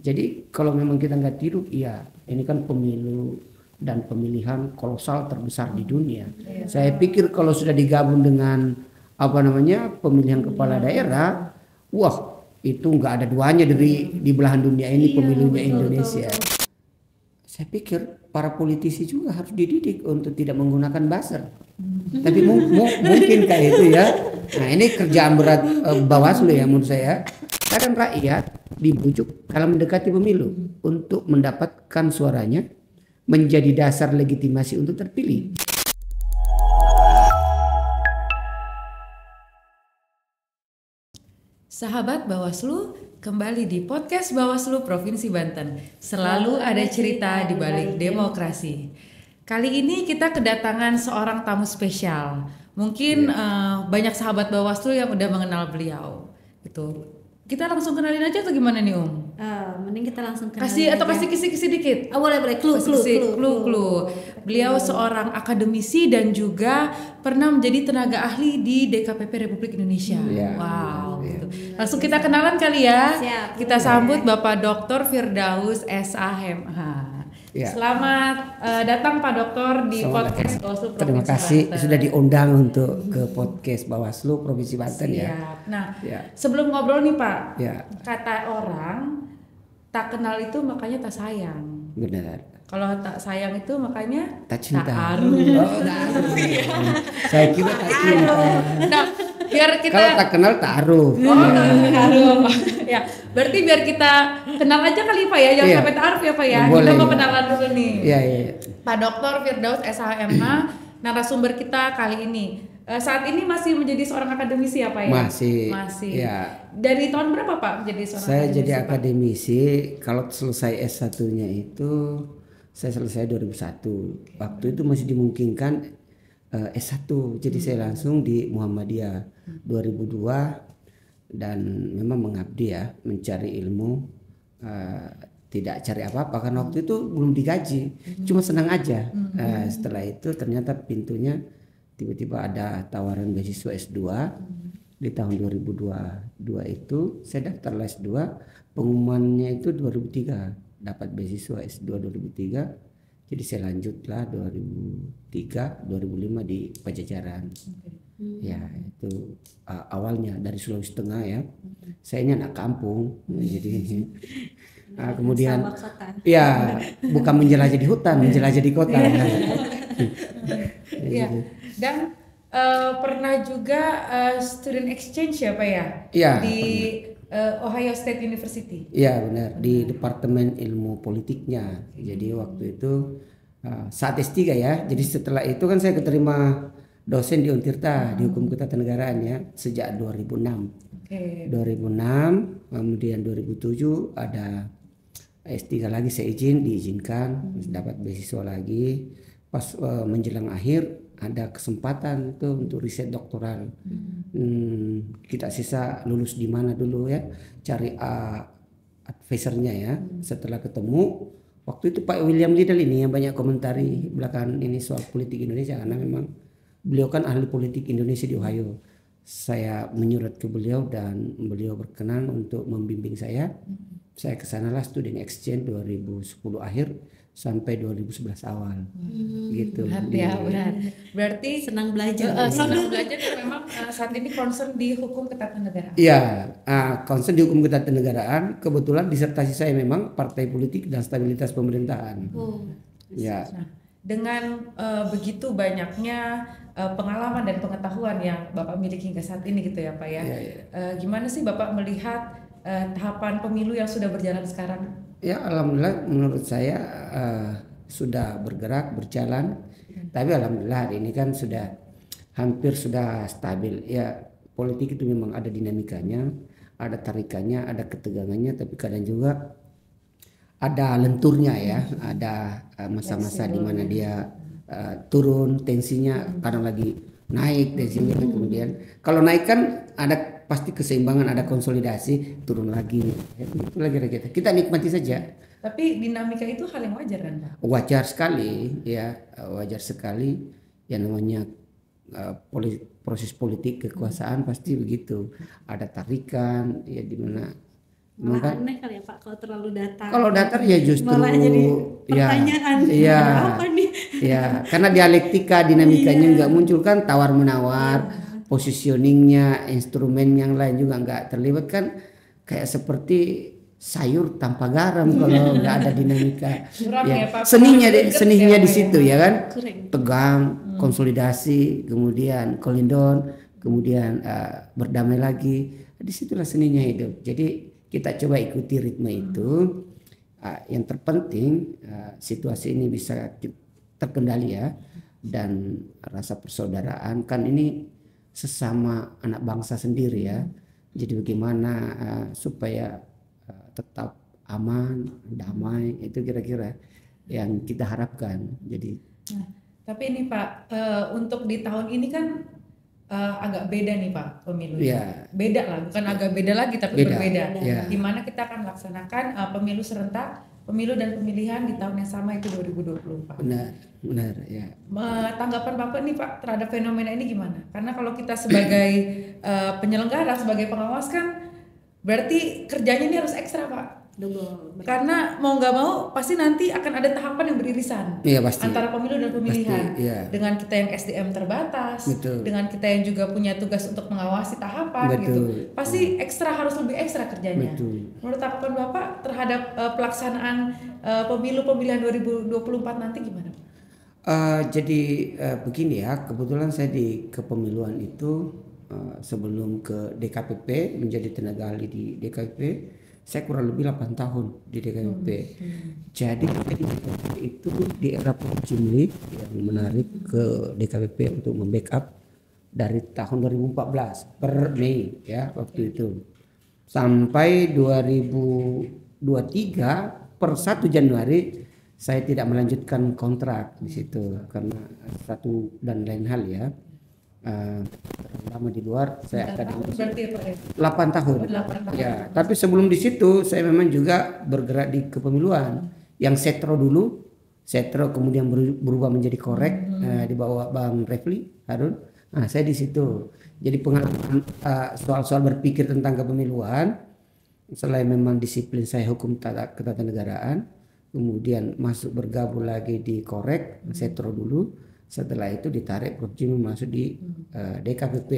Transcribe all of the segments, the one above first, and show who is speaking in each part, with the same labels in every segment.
Speaker 1: Jadi kalau memang kita nggak tiru, iya ini kan pemilu dan pemilihan kolosal terbesar di dunia. Saya pikir kalau sudah digabung dengan apa namanya pemilihan kepala daerah, wah itu nggak ada duanya di belahan dunia ini pemilunya Indonesia. Saya pikir para politisi juga harus dididik untuk tidak menggunakan buzzer. Tapi mungkin kayak itu ya. Nah ini kerjaan berat Bawaslu ya menurut saya. Kadang rakyat dibujuk kalau mendekati pemilu untuk mendapatkan suaranya menjadi dasar legitimasi untuk terpilih.
Speaker 2: Sahabat Bawaslu, kembali di podcast Bawaslu Provinsi Banten. Selalu ada cerita di balik demokrasi. Kali ini kita kedatangan seorang tamu spesial. Mungkin banyak sahabat Bawaslu yang udah mengenal beliau. Gitu. Kita langsung kenalin aja atau gimana nih
Speaker 3: Mending kita langsung
Speaker 2: kenalin kasih kisi-kisi dikit.
Speaker 3: Boleh clue.
Speaker 2: Beliau seorang akademisi dan juga pernah menjadi tenaga ahli di DKPP Republik Indonesia. Wow. Gitu. Langsung kita kenalan kali ya.
Speaker 3: Siap.
Speaker 2: Kita sambut Bapak Dr. Firdaus SHMH.
Speaker 1: Ya.
Speaker 2: Selamat datang Pak Doktor di podcast Bawaslu Provinsi
Speaker 1: Terima kasih
Speaker 2: Banten.
Speaker 1: sudah diundang untuk ke podcast Bawaslu Provinsi Banten.
Speaker 2: Siap.
Speaker 1: Ya.
Speaker 2: Nah,
Speaker 1: Ya.
Speaker 2: sebelum ngobrol nih Pak,
Speaker 1: kata
Speaker 2: orang tak kenal itu makanya tak sayang.
Speaker 1: Benar.
Speaker 2: Kalau tak sayang itu makanya
Speaker 1: Tak cinta.
Speaker 2: Tak aruh.
Speaker 1: Saya kira tak cinta.
Speaker 2: Nah, biar kita
Speaker 1: Kalau tak kenal tak aruh.
Speaker 2: Ya, berarti biar kita kenal aja kali Pak ya, jangan sampai ta'aruf ya Pak ya.
Speaker 1: Boleh,
Speaker 2: Kita mau kenalan dulu nih.
Speaker 1: Iya.
Speaker 2: Pak Dr. Firdaus SHMH, narasumber kita kali ini. Saat ini masih menjadi seorang akademisi ya Pak ya? Masih.
Speaker 1: Ya.
Speaker 2: Dari tahun berapa Pak menjadi seorang
Speaker 1: Saya
Speaker 2: akademisi?
Speaker 1: jadi akademisi, kalau selesai S1-nya itu saya selesai 2001. Waktu itu masih dimungkinkan S1. Jadi saya langsung di Muhammadiyah 2002 dan memang mengabdi ya, mencari ilmu, tidak cari apa-apa karena waktu itu belum digaji, cuma senang aja. Setelah itu ternyata pintunya tiba-tiba ada tawaran beasiswa S2 di tahun 2022 itu saya daftar S2, pengumumannya itu 2003 dapat beasiswa S2 2003, jadi saya lanjutlah 2003 2005 di Pajajaran. Ya itu awalnya dari Sulawesi Tengah ya. Saya ini anak kampung, jadi kemudian ya bukan menjelajah di hutan, menjelajah di kota.
Speaker 2: Ya. Dan pernah juga student exchange ya Pak ya?
Speaker 1: Iya.
Speaker 2: Di Ohio State University.
Speaker 1: Iya benar, di Departemen Ilmu Politiknya. Jadi waktu itu saat S3 ya. Jadi setelah itu kan saya keterima dosen di Untirta di Hukum Ketatanegaraan ya sejak 2006. 2006, kemudian 2007 ada S3 lagi, saya diizinkan dapat beasiswa lagi. Pas menjelang akhir ada kesempatan itu untuk riset doktoral. Kita sisa lulus di mana dulu ya, cari advisernya ya. Setelah ketemu waktu itu Pak William Liddell ini yang banyak komentari belakangan ini soal politik Indonesia, karena memang beliau kan ahli politik Indonesia di Ohio. Saya menyurat ke beliau dan beliau berkenan untuk membimbing saya. Saya kesanalah student exchange 2010 akhir sampai 2011 awal. Gitu.
Speaker 2: Berat. Berarti
Speaker 3: senang belajar.
Speaker 2: Senang belajar dan memang saat ini concern di hukum ketatanegaraan.
Speaker 1: Iya, concern di hukum ketatanegaraan. Kebetulan disertasi saya memang partai politik dan stabilitas pemerintahan. Ya.
Speaker 2: Nah, dengan begitu banyaknya pengalaman dan pengetahuan yang Bapak miliki hingga saat ini gitu ya Pak ya. Gimana sih Bapak melihat tahapan pemilu yang sudah berjalan sekarang?
Speaker 1: Ya alhamdulillah menurut saya sudah bergerak, berjalan. Tapi alhamdulillah hari ini kan hampir sudah stabil. Ya politik itu memang ada dinamikanya, ada tarikannya, ada ketegangannya, tapi kadang juga ada lenturnya ya, ada masa-masa di mana dia turun tensinya, kadang lagi naik tensinya, kemudian kalau naik kan ada pasti keseimbangan, ada konsolidasi, turun lagi. Itu lagi kita nikmati saja.
Speaker 2: Tapi dinamika itu hal yang wajar kan Pak?
Speaker 1: Wajar sekali ya, wajar sekali. Yang namanya proses politik kekuasaan pasti begitu. Ada tarikan ya, di mana
Speaker 3: Malah
Speaker 1: Maka
Speaker 3: aneh kali ya Pak kalau terlalu datar.
Speaker 1: kalau datar ya justru
Speaker 3: Malah jadi
Speaker 1: ya,
Speaker 3: pertanyaan.
Speaker 1: ya,
Speaker 3: Apa nih?
Speaker 1: ya, karena dialektika dinamikanya
Speaker 3: Iya.
Speaker 1: nggak muncul kan, tawar menawar, positioningnya, instrumen yang lain juga nggak terlibat kan, kayak seperti sayur tanpa garam kalau nggak ada dinamika.
Speaker 2: Kurang
Speaker 1: Ya,
Speaker 2: ya, Pak.
Speaker 1: seninya
Speaker 2: Kurang greget
Speaker 1: seninya
Speaker 2: ya,
Speaker 1: di
Speaker 2: Pak,
Speaker 1: situ
Speaker 2: ya.
Speaker 1: ya kan,
Speaker 3: Kurang.
Speaker 1: tegang, konsolidasi, kemudian kolindon, kemudian berdamai lagi. Disitulah seninya hidup. Jadi kita coba ikuti ritme itu. Yang terpenting situasi ini bisa terkendali ya, dan rasa persaudaraan kan ini sesama anak bangsa sendiri ya. Jadi bagaimana supaya tetap aman, damai, itu kira-kira yang kita harapkan. Jadi
Speaker 2: Nah, tapi ini Pak, untuk di tahun ini kan agak beda nih Pak pemilunya.
Speaker 1: Iya.
Speaker 2: Beda lah, bukan agak beda lagi tapi
Speaker 1: Beda,
Speaker 2: berbeda.
Speaker 1: iya.
Speaker 2: Di mana kita akan laksanakan pemilu serentak, pemilu dan pemilihan di tahun yang sama itu 2020 Pak.
Speaker 1: benar ya.
Speaker 2: Tanggapan Bapak nih Pak terhadap fenomena ini gimana? Karena kalau kita sebagai penyelenggara, sebagai pengawas kan berarti kerjanya ini harus ekstra Pak.
Speaker 3: Double.
Speaker 2: Karena mau nggak mau pasti nanti akan ada tahapan yang beririsan
Speaker 1: Iya pasti.
Speaker 2: antara pemilu dan pemilihan.
Speaker 1: Pasti, iya.
Speaker 2: Dengan kita yang SDM terbatas,
Speaker 1: Betul.
Speaker 2: dengan kita yang juga punya tugas untuk mengawasi tahapan
Speaker 1: Betul.
Speaker 2: gitu. Pasti ekstra, harus lebih ekstra kerjanya.
Speaker 1: Betul.
Speaker 2: Menurut tanggapan Bapak terhadap pelaksanaan pemilu pemilihan 2024 nanti gimana?
Speaker 1: Jadi begini ya, kebetulan saya di kepemiluan itu sebelum ke DKPP menjadi tenaga ahli di DKPP, saya kurang lebih 8 tahun di DKPP. Jadi di DKPP itu di era Prof. Jimli yang menarik ke DKPP untuk membackup dari tahun 2014 per Mei ya waktu itu sampai 2023 per 1 Januari saya tidak melanjutkan kontrak di situ karena satu dan lain hal ya. Lama di luar saya akademisi
Speaker 2: Berarti ya Pak ya?
Speaker 1: 8 tahun.
Speaker 2: 8 tahun.
Speaker 1: Ya, tapi sebelum di situ saya memang juga bergerak di kepemiluan. Yang setro dulu, setro kemudian berubah menjadi korek di bawah Bang Refli Harun. Nah, saya di situ. Jadi pengalaman soal-soal berpikir tentang kepemiluan, selain memang disiplin saya hukum ketatanegaraan, kemudian masuk bergabung lagi di korek, setro dulu. Setelah itu ditarik Prof. Jimli masuk di DKPP.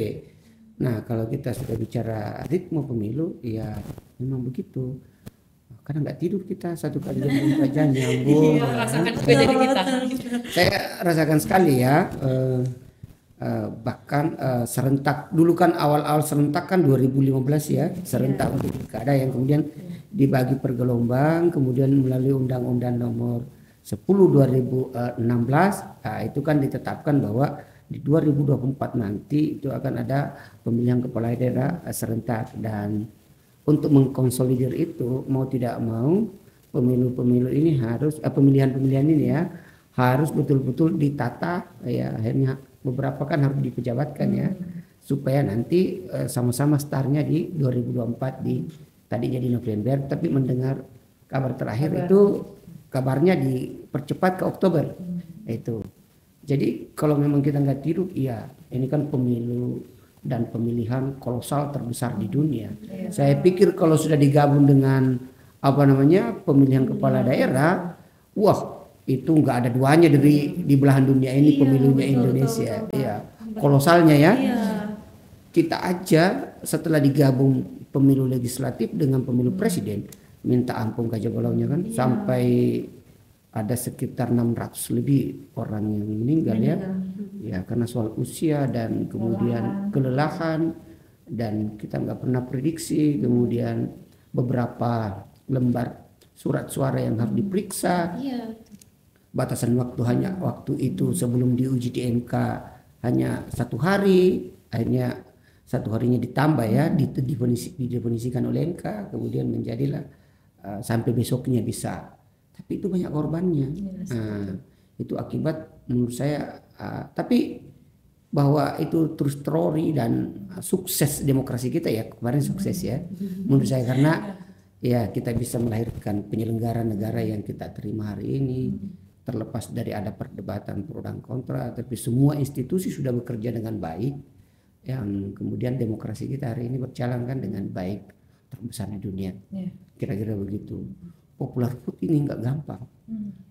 Speaker 1: Nah, kalau kita sudah bicara ritme pemilu, ya memang begitu. Karena nggak tidur kita 1 kali jam 4 jam nyambung.
Speaker 2: Iya, rasakan juga jadi kita.
Speaker 1: Saya rasakan sekali ya. Bahkan serentak dulu kan awal-awal serentak kan 2015 ya, serentak untuk pilkada yang kemudian dibagi per gelombang, kemudian melalui Undang-Undang Nomor 10 2016 itu kan ditetapkan bahwa di 2024 nanti itu akan ada pemilihan kepala daerah serentak, dan untuk mengkonsolidir itu mau tidak mau pemilu-pemilu ini harus pemilihan-pemilihan ini ya harus betul-betul ditata ya, akhirnya beberapa kan harus dipejabatkan ya supaya nanti sama-sama startnya di 2024 tadi jadi November, tapi mendengar kabar terakhir itu kabarnya dipercepat ke Oktober itu. Jadi kalau memang kita nggak tidur, iya ini kan pemilu dan pemilihan kolosal terbesar di dunia. Saya pikir kalau sudah digabung dengan pemilihan kepala daerah, wah itu nggak ada duanya di belahan dunia ini pemilunya Indonesia. Iya, kolosalnya ya. Kita aja setelah digabung pemilu legislatif dengan pemilu presiden, minta ampun kajabalaunya kan sampai ada sekitar 600 lebih orang yang meninggal ya karena soal usia dan kemudian kelelahan, dan kita nggak pernah prediksi, kemudian beberapa lembar surat suara yang harus diperiksa, batasan waktu itu sebelum diuji di MK hanya 1 hari, akhirnya 1 harinya ditambah ya didefinisikan oleh MK, kemudian menjadilah sampai besoknya bisa, tapi itu banyak korbannya. Itu akibat menurut saya, tapi bahwa itu terus teori dan sukses demokrasi kita ya kemarin sukses ya menurut saya, karena ya kita bisa melahirkan penyelenggara negara yang kita terima hari ini, terlepas dari ada perdebatan pro dan kontra, tapi semua institusi sudah bekerja dengan baik, yang kemudian demokrasi kita hari ini berjalan kan dengan baik. terbesar di dunia.
Speaker 2: Iya.
Speaker 1: Kira-kira begitu. Popular vote ini nggak gampang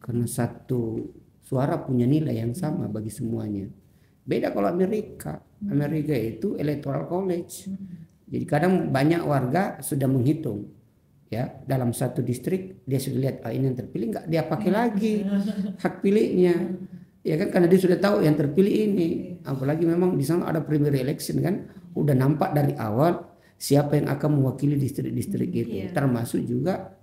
Speaker 1: karena satu suara punya nilai yang sama bagi semuanya. Beda kalau Amerika. Amerika itu electoral college. Jadi kadang banyak warga sudah menghitung, ya, dalam satu distrik dia sudah lihat ini yang terpilih, nggak dia pakai lagi hak pilihnya, ya kan, karena dia sudah tahu yang terpilih ini. Apalagi memang di sana ada primary election kan, udah nampak dari awal siapa yang akan mewakili distrik-distrik itu, termasuk juga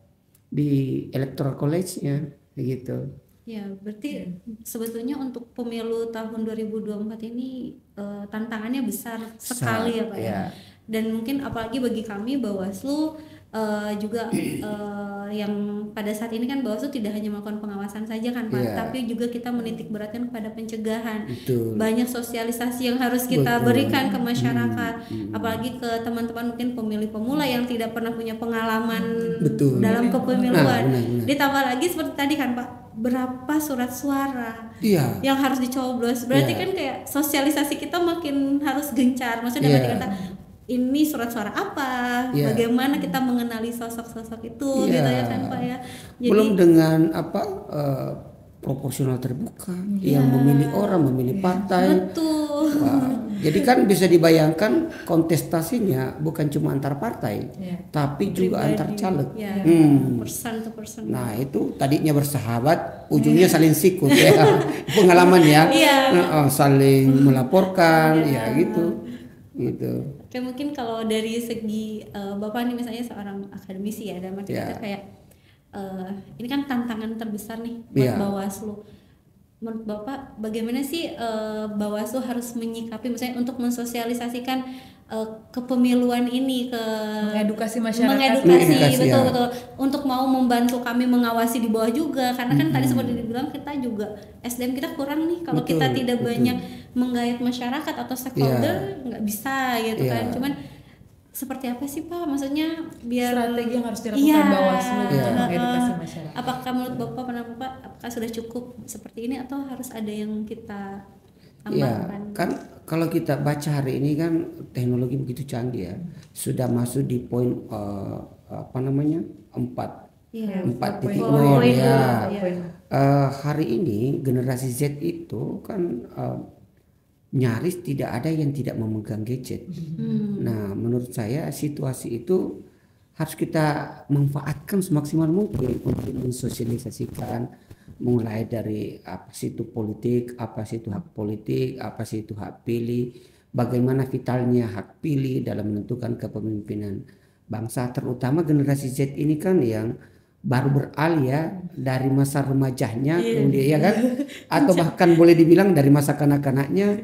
Speaker 1: di electoral college-nya, begitu.
Speaker 3: Ya, berarti sebetulnya untuk pemilu tahun 2024 ini tantangannya besar sekali ya Pak ya. Dan mungkin apalagi bagi kami Bawaslu juga yang pada saat ini kan Bawaslu tidak hanya melakukan pengawasan saja kan Pak, tapi juga kita menitik beratkan kepada pencegahan.
Speaker 1: Betul.
Speaker 3: Banyak sosialisasi yang harus kita berikan ke masyarakat, apalagi ke teman-teman mungkin pemilih pemula yang tidak pernah punya pengalaman dalam kepemiluan. Ditambah lagi seperti tadi kan Pak, berapa surat suara yang harus dicoblos. Berarti kan kayak sosialisasi kita makin harus gencar. Maksudnya dengan kata ini surat suara apa, bagaimana kita mengenali sosok-sosok itu, gitu ya kan Pak ya. Jadi,
Speaker 1: belum dengan proporsional terbuka yang memilih orang, memilih partai.
Speaker 3: Betul.
Speaker 1: Wah, jadi kan bisa dibayangkan kontestasinya bukan cuma antar partai, tapi juga antar caleg.
Speaker 3: Person to person.
Speaker 1: Nah itu tadinya bersahabat, ujungnya saling sikut ya, pengalaman ya, saling melaporkan, ya gitu.
Speaker 3: Oke, mungkin kalau dari segi Bapak nih misalnya seorang akademisi ya, dalam arti kata kayak ini kan tantangan terbesar nih buat Bawaslu. Menurut Bapak bagaimana sih Bawaslu harus menyikapi misalnya untuk mensosialisasikan kepemiluan ini ke
Speaker 2: mengedukasi masyarakat,
Speaker 3: betul untuk mau membantu kami mengawasi di bawah juga, karena kan tadi seperti dibilang kita juga SDM kita kurang nih kalau kita tidak banyak menggait masyarakat atau stakeholder nggak bisa gitu kan. Cuman seperti apa sih Pak, maksudnya biar
Speaker 2: strategi yang harus dilakukan Bawaslu untuk mengedukasi masyarakat?
Speaker 3: Apakah menurut Bapak apakah sudah cukup seperti ini atau harus ada yang kita tambahkan?
Speaker 1: Kan kalau kita baca hari ini kan teknologi begitu canggih ya, sudah masuk di poin 4.0 ya. Hari ini generasi Z itu kan nyaris tidak ada yang tidak memegang gadget. Nah, menurut saya situasi itu harus kita manfaatkan semaksimal mungkin untuk mensosialisasikan, mulai dari apa sih itu politik, apa sih itu hak politik, apa sih itu hak pilih, bagaimana vitalnya hak pilih dalam menentukan kepemimpinan bangsa, terutama generasi Z ini kan yang baru beralih ya dari masa remajanya kemudian ya kan, atau bahkan boleh dibilang dari masa kanak-kanaknya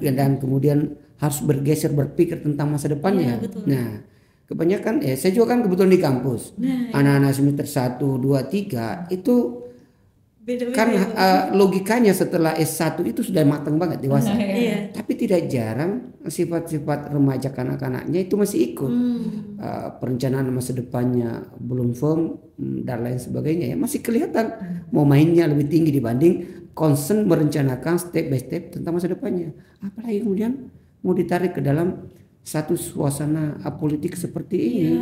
Speaker 1: dan kemudian harus bergeser berpikir tentang masa depannya. Nah, kebanyakan saya juga kan kebetulan di kampus. Anak-anak semester 1, 2, 3 itu kan logikanya setelah S1 itu sudah matang banget dewasa. Tapi tidak jarang sifat-sifat remaja kanak-kanaknya itu masih ikut. Perencanaan masa depannya belum firm dan lain sebagainya ya, masih kelihatan mau mainnya lebih tinggi dibanding concern merencanakan step by step tentang masa depannya. Apalagi kemudian mau ditarik ke dalam satu suasana politik seperti ini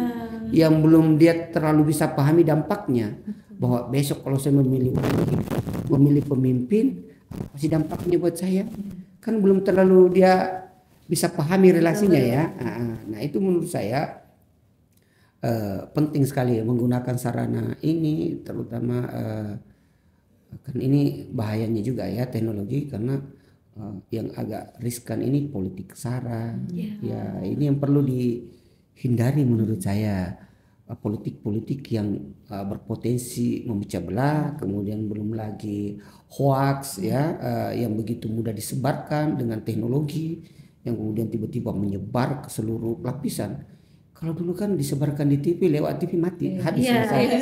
Speaker 1: yang belum dia terlalu bisa pahami dampaknya, bahwa besok kalau saya memilih pemimpin apa sih dampaknya buat saya, kan belum terlalu dia bisa pahami relasinya ya. Nah itu menurut saya penting sekali menggunakan sarana ini, terutama kan ini bahayanya juga ya teknologi, karena yang agak riskan ini politik sara. Ya ini yang perlu dihindari menurut saya, politik-politik yang berpotensi memecah belah, kemudian belum lagi hoax ya, yang begitu mudah disebarkan dengan teknologi yang kemudian tiba-tiba menyebar ke seluruh lapisan. Kalau dulu kan disebarkan di TV, lewat TV mati, habis selesai.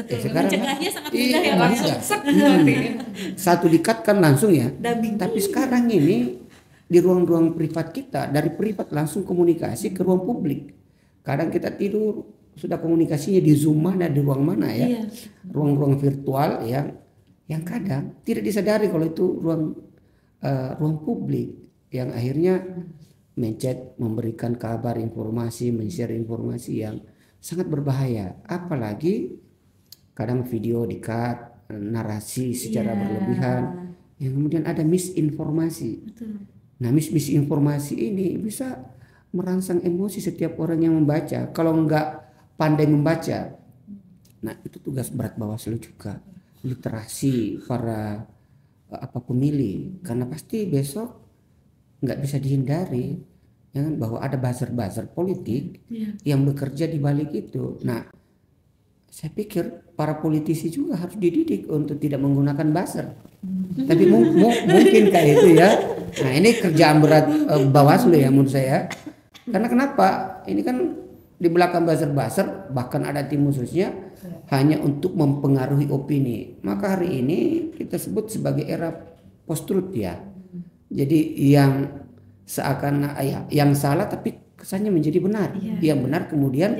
Speaker 1: Sekarang
Speaker 3: mencegahnya sangat mudah ya langsung.
Speaker 1: Satu dikat kan langsung ya. Tapi sekarang ini di ruang-ruang privat kita, dari privat langsung komunikasi ke ruang publik. Kadang kita tidur sudah komunikasinya di Zoom mana, di ruang mana ya. Ruang-ruang virtual yang kadang tidak disadari kalau itu ruang publik, yang akhirnya mencet, memberikan kabar, informasi, men-share informasi yang sangat berbahaya. Apalagi kadang video di-cut, narasi secara berlebihan, yang kemudian ada misinformasi.
Speaker 3: Betul.
Speaker 1: Nah, misinformasi ini bisa merangsang emosi setiap orang yang membaca. Kalau enggak pandai membaca, nah itu tugas berat Bawaslu juga, literasi para pemilih, karena pasti besok nggak bisa dihindari ya kan, bahwa ada buzzer-buzzer politik yang bekerja di balik itu. Nah, saya pikir para politisi juga harus dididik untuk tidak menggunakan buzzer. Tapi mungkin kayak itu ya. Nah, ini kerjaan berat Bawaslu ya menurut saya. Karena kenapa? Ini kan di belakang buzzer-buzzer bahkan ada tim khususnya hanya untuk mempengaruhi opini. Maka hari ini kita sebut sebagai era post-truth ya. Jadi yang seakan yang salah tapi kesannya menjadi benar. Yang benar kemudian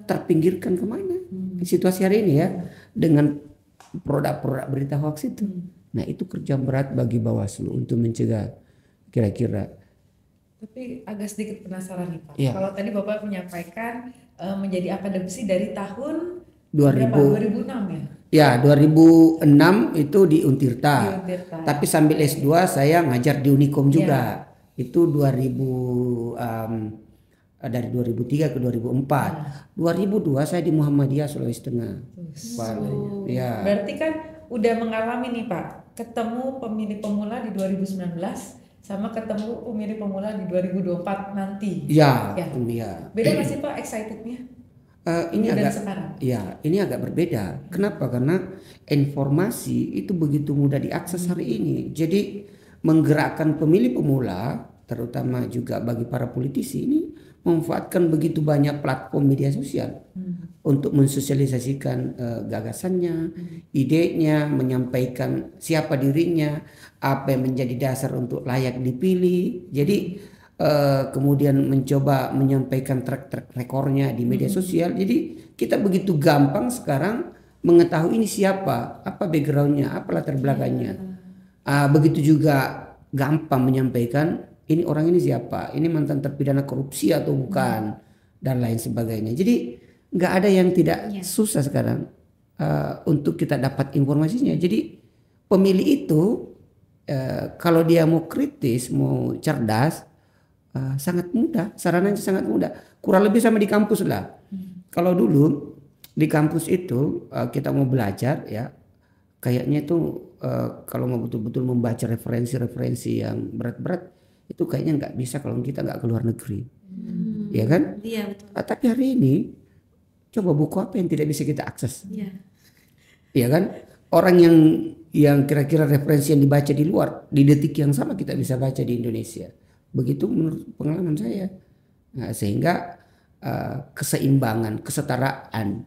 Speaker 1: terpinggirkan kemana? Situasi hari ini ya dengan produk-produk berita hoax itu. Nah, itu kerja berat bagi Bawaslu untuk mencegah kira-kira.
Speaker 2: Tapi agak sedikit penasaran nih Pak. Kalau tadi Bapak menyampaikan menjadi akademisi dari tahun 2006 ya?
Speaker 1: Ya, 2006 itu di Untirta. Tapi sambil S2 saya ngajar di Unikom juga. Itu 2000 dari 2003 ke 2004. 2002 saya di Muhammadiyah Sulawesi Tengah. Ya.
Speaker 2: Berarti kan udah mengalami nih Pak, ketemu pemilih pemula di 2019 sama ketemu pemilih pemula di 2024 nanti.
Speaker 1: Ya.
Speaker 2: Beda nggak sih Pak excitednya?
Speaker 1: Ini agak berbeda. Kenapa? Karena informasi itu begitu mudah diakses hari ini. Jadi menggerakkan pemilih pemula, terutama juga bagi para politisi ini memanfaatkan begitu banyak platform media sosial untuk mensosialisasikan gagasannya, idenya, menyampaikan siapa dirinya, apa yang menjadi dasar untuk layak dipilih. Jadi kemudian mencoba menyampaikan track rekornya di media sosial. Jadi kita begitu gampang sekarang mengetahui ini siapa, apa backgroundnya, apa latar belakangnya. Begitu juga gampang menyampaikan ini orang ini siapa, ini mantan terpidana korupsi atau bukan, dan lain sebagainya. Jadi nggak ada yang tidak susah sekarang untuk kita dapat informasinya. Jadi pemilih itu kalau dia mau kritis, mau cerdas, sangat mudah, sarananya sangat mudah. Kurang lebih sama di kampus lah. Kalau dulu di kampus itu kita mau belajar ya, kayaknya itu kalau mau betul-betul membaca referensi-referensi yang berat-berat itu kayaknya nggak bisa kalau kita nggak ke luar negeri, ya kan?
Speaker 3: Iya betul.
Speaker 1: Tapi hari ini coba buku apa yang tidak bisa kita akses, ya kan? Orang yang kira-kira referensi yang dibaca di luar di detik yang sama kita bisa baca di Indonesia. Begitu menurut pengalaman saya. Nah, sehingga keseimbangan, kesetaraan,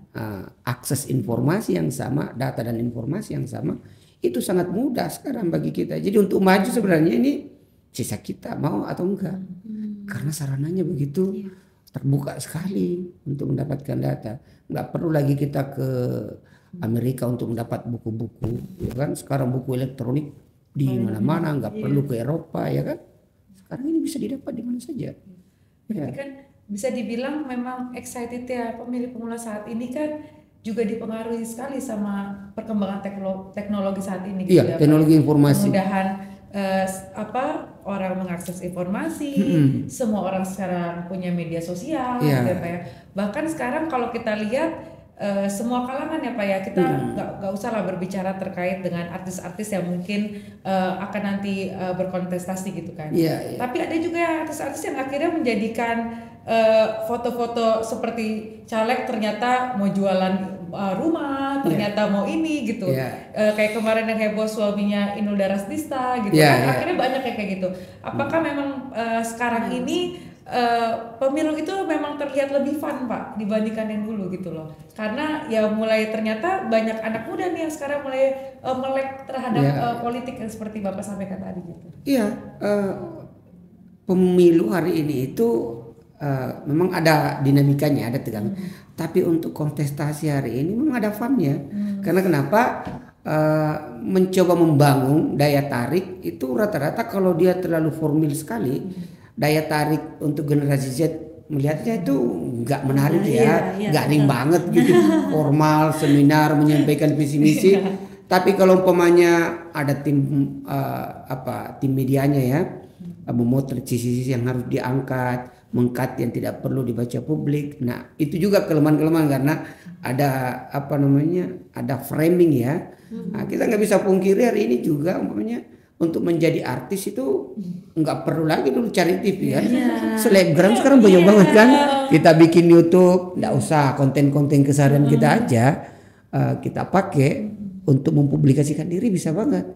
Speaker 1: akses informasi yang sama, data dan informasi yang sama itu sangat mudah sekarang bagi kita. Jadi untuk maju sebenarnya ini sisa kita mau atau enggak, karena sarananya begitu terbuka sekali untuk mendapatkan data. Nggak perlu lagi kita ke Amerika untuk mendapat buku-buku, ya kan? Sekarang buku elektronik di mana-mana, nggak perlu ke Eropa, ya kan? Sekarang ini bisa didapat di mana saja.
Speaker 2: Berarti kan bisa dibilang memang excited ya pemilih pemula saat ini kan juga dipengaruhi sekali sama perkembangan teknologi saat ini.
Speaker 1: Iya, teknologi informasi.
Speaker 2: Kemudahan orang mengakses informasi, semua orang sekarang punya media sosial, gitu ya Pak ya. Bahkan sekarang kalau kita lihat semua kalangan ya Pak ya, kita nggak usah lah berbicara terkait dengan artis-artis yang mungkin akan nanti berkontestasi gitu kan. Tapi ada juga artis-artis yang akhirnya menjadikan foto-foto seperti caleg ternyata mau jualan rumah, ternyata mau ini gitu. Kayak kemarin yang heboh suaminya Inul Daratista gitu kan. Akhirnya banyak kayak gitu. Apakah memang sekarang ini pemilu itu memang terlihat lebih fun Pak dibandingkan yang dulu gitu loh, karena ya mulai ternyata banyak anak muda nih yang sekarang mulai melek terhadap politik yang seperti Bapak sampaikan tadi gitu.
Speaker 1: Pemilu hari ini itu memang ada dinamikanya, ada tegang. Tapi untuk kontestasi hari ini memang ada funnya. Karena kenapa? Mencoba membangun daya tarik itu rata-rata kalau dia terlalu formal sekali, daya tarik untuk generasi Z melihatnya itu nggak menarik ya, garing banget gitu, formal, seminar menyampaikan visi misi. Tapi kalau umpamanya ada tim tim medianya ya, memotret sisi-sisi yang harus diangkat, mengkat yang tidak perlu dibaca publik. Nah itu juga kelemahan-kelemahan karena ada ada framing ya. Nah, kita nggak bisa pungkiri hari ini juga umpamanya untuk menjadi artis itu nggak perlu lagi dulu cari TV ya. Selebgram sekarang banyak banget kan. Kita bikin YouTube, nggak usah konten-konten keseharian kita aja kita pakai untuk mempublikasikan diri bisa banget.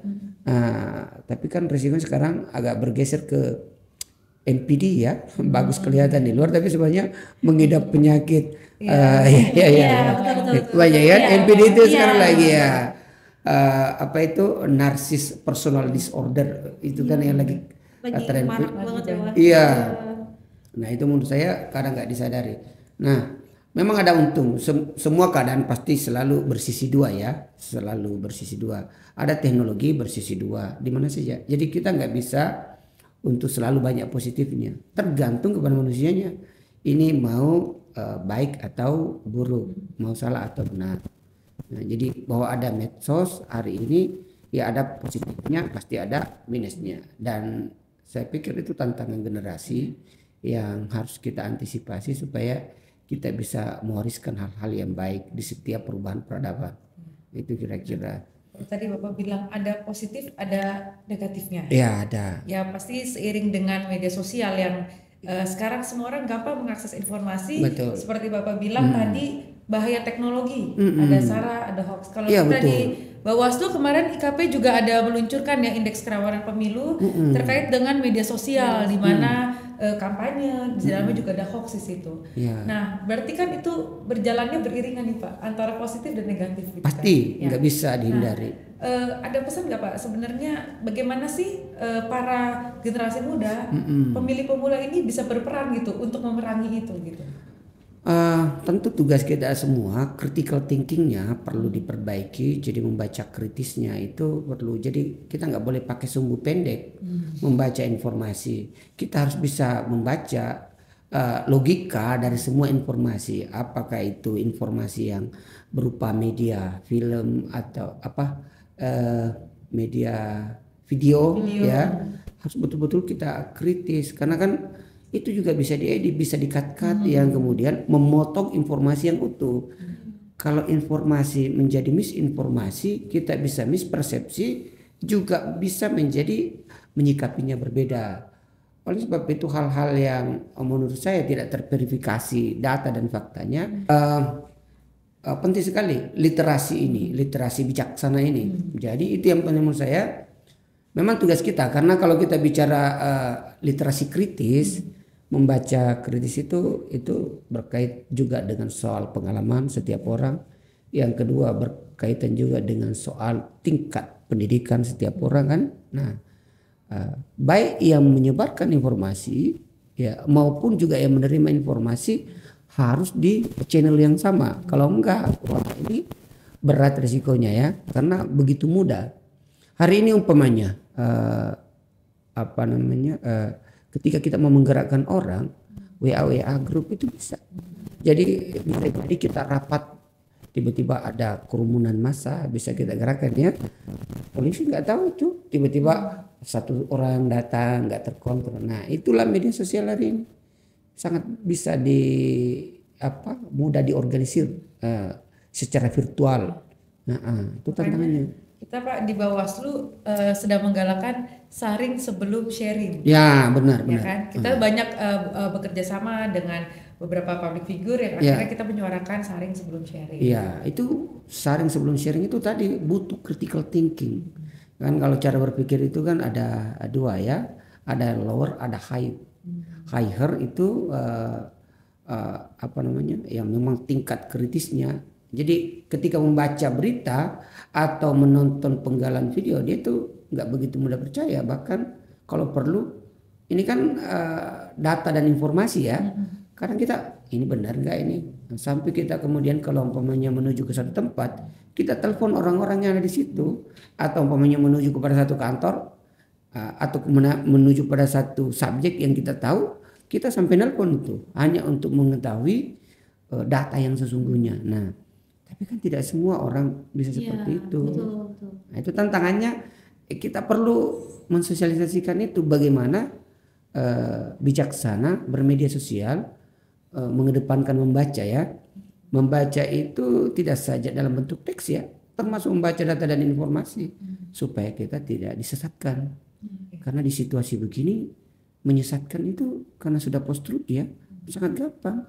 Speaker 1: Nah, tapi kan resikonya sekarang agak bergeser ke NPD ya, bagus kelihatan di luar tapi sebenarnya mengidap penyakit banyak ya. NPD itu sekarang lagi ya narsis personal disorder itu kan yang lagi tren. Iya. Nah itu menurut saya kadang nggak disadari. Nah memang ada untung. Semua keadaan pasti selalu bersisi dua ya, selalu bersisi dua. Ada teknologi bersisi dua di mana saja. Jadi kita nggak bisa untuk selalu banyak positifnya, tergantung kepada manusianya. Ini mau baik atau buruk, mau salah atau benar. Nah, jadi bahwa ada medsos hari ini ya ada positifnya, pasti ada minusnya. Dan saya pikir itu tantangan generasi yang harus kita antisipasi supaya kita bisa mewariskan hal-hal yang baik di setiap perubahan peradaban. Itu kira-kira.
Speaker 2: Tadi Bapak bilang ada positif, ada negatifnya.
Speaker 1: Ya ada.
Speaker 2: Ya pasti seiring dengan media sosial yang sekarang semua orang gampang mengakses informasi.
Speaker 1: Betul.
Speaker 2: Seperti Bapak bilang tadi bahaya teknologi, ada SARA, ada hoax. Kalau kita di Bawaslu kemarin IKP juga ada meluncurkan ya indeks kerawanan pemilu terkait dengan media sosial di mana kampanye di dalamnya juga ada hoax di situ. Nah, berarti kan itu berjalannya beriringan nih Pak antara positif dan negatif gitu.
Speaker 1: Pasti nggak bisa dihindari.
Speaker 2: Ada pesan nggak Pak sebenarnya bagaimana sih para generasi muda pemilih pemula ini bisa berperan gitu untuk memerangi itu gitu?
Speaker 1: Tentu tugas kita semua critical thinkingnya perlu diperbaiki. Jadi membaca kritisnya itu perlu. Jadi kita nggak boleh pakai sumbu pendek membaca informasi. Kita harus bisa membaca logika dari semua informasi. Apakah itu informasi yang berupa media, film atau media video ya. Harus betul-betul kita kritis karena kan itu juga bisa diedit, bisa di-cut yang kemudian memotong informasi yang utuh. Kalau informasi menjadi misinformasi, kita bisa mispersepsi, juga bisa menjadi menyikapinya berbeda. Oleh sebab itu hal-hal yang menurut saya tidak terverifikasi data dan faktanya penting sekali literasi ini, literasi bijaksana ini. Jadi itu yang penting menurut saya. Memang tugas kita karena kalau kita bicara literasi kritis, membaca kritis itu berkait juga dengan soal pengalaman setiap orang. Yang kedua berkaitan juga dengan soal tingkat pendidikan setiap orang kan. Nah, baik yang menyebarkan informasi ya maupun juga yang menerima informasi harus di channel yang sama. Kalau enggak, wah ini berat risikonya ya karena begitu mudah. Hari ini umpamanya ketika kita mau menggerakkan orang WA grup itu bisa. Jadi kita rapat tiba-tiba ada kerumunan massa bisa kita gerakkan ya. Polisi nggak tahu tuh tiba-tiba satu orang datang nggak terkontrol. Nah itulah media sosial hari ini sangat bisa mudah diorganisir secara virtual. Itu tantangannya.
Speaker 2: Kita Pak di Bawaslu sedang menggalakkan saring sebelum sharing.
Speaker 1: Ya benar.
Speaker 2: Ya kan? Kita banyak bekerja sama dengan beberapa public figure yang akhirnya kita menyuarakan saring sebelum sharing.
Speaker 1: Iya, itu saring sebelum sharing itu tadi butuh critical thinking. Kan kalau cara berpikir itu kan ada dua ya, ada lower, ada high. Higher itu yang memang tingkat kritisnya. Jadi ketika membaca berita atau menonton penggalan video dia itu nggak begitu mudah percaya. Bahkan kalau perlu ini kan data dan informasi ya. Kadang kita ini benar nggak ini? Sampai kita kemudian kalau umpamanya menuju ke satu tempat kita telepon orang-orang yang ada di situ atau umpamanya menuju kepada satu kantor atau menuju pada satu subjek yang kita tahu kita sampai nelpon itu hanya untuk mengetahui data yang sesungguhnya. Nah, tapi kan tidak semua orang bisa seperti itu.
Speaker 3: Betul.
Speaker 1: Nah, itu tantangannya. Kita perlu mensosialisasikan itu bagaimana bijaksana bermedia sosial, mengedepankan membaca ya. Membaca itu tidak saja dalam bentuk teks ya, termasuk membaca data dan informasi supaya kita tidak disesatkan. Karena di situasi begini menyesatkan itu karena sudah post truth ya, sangat gampang.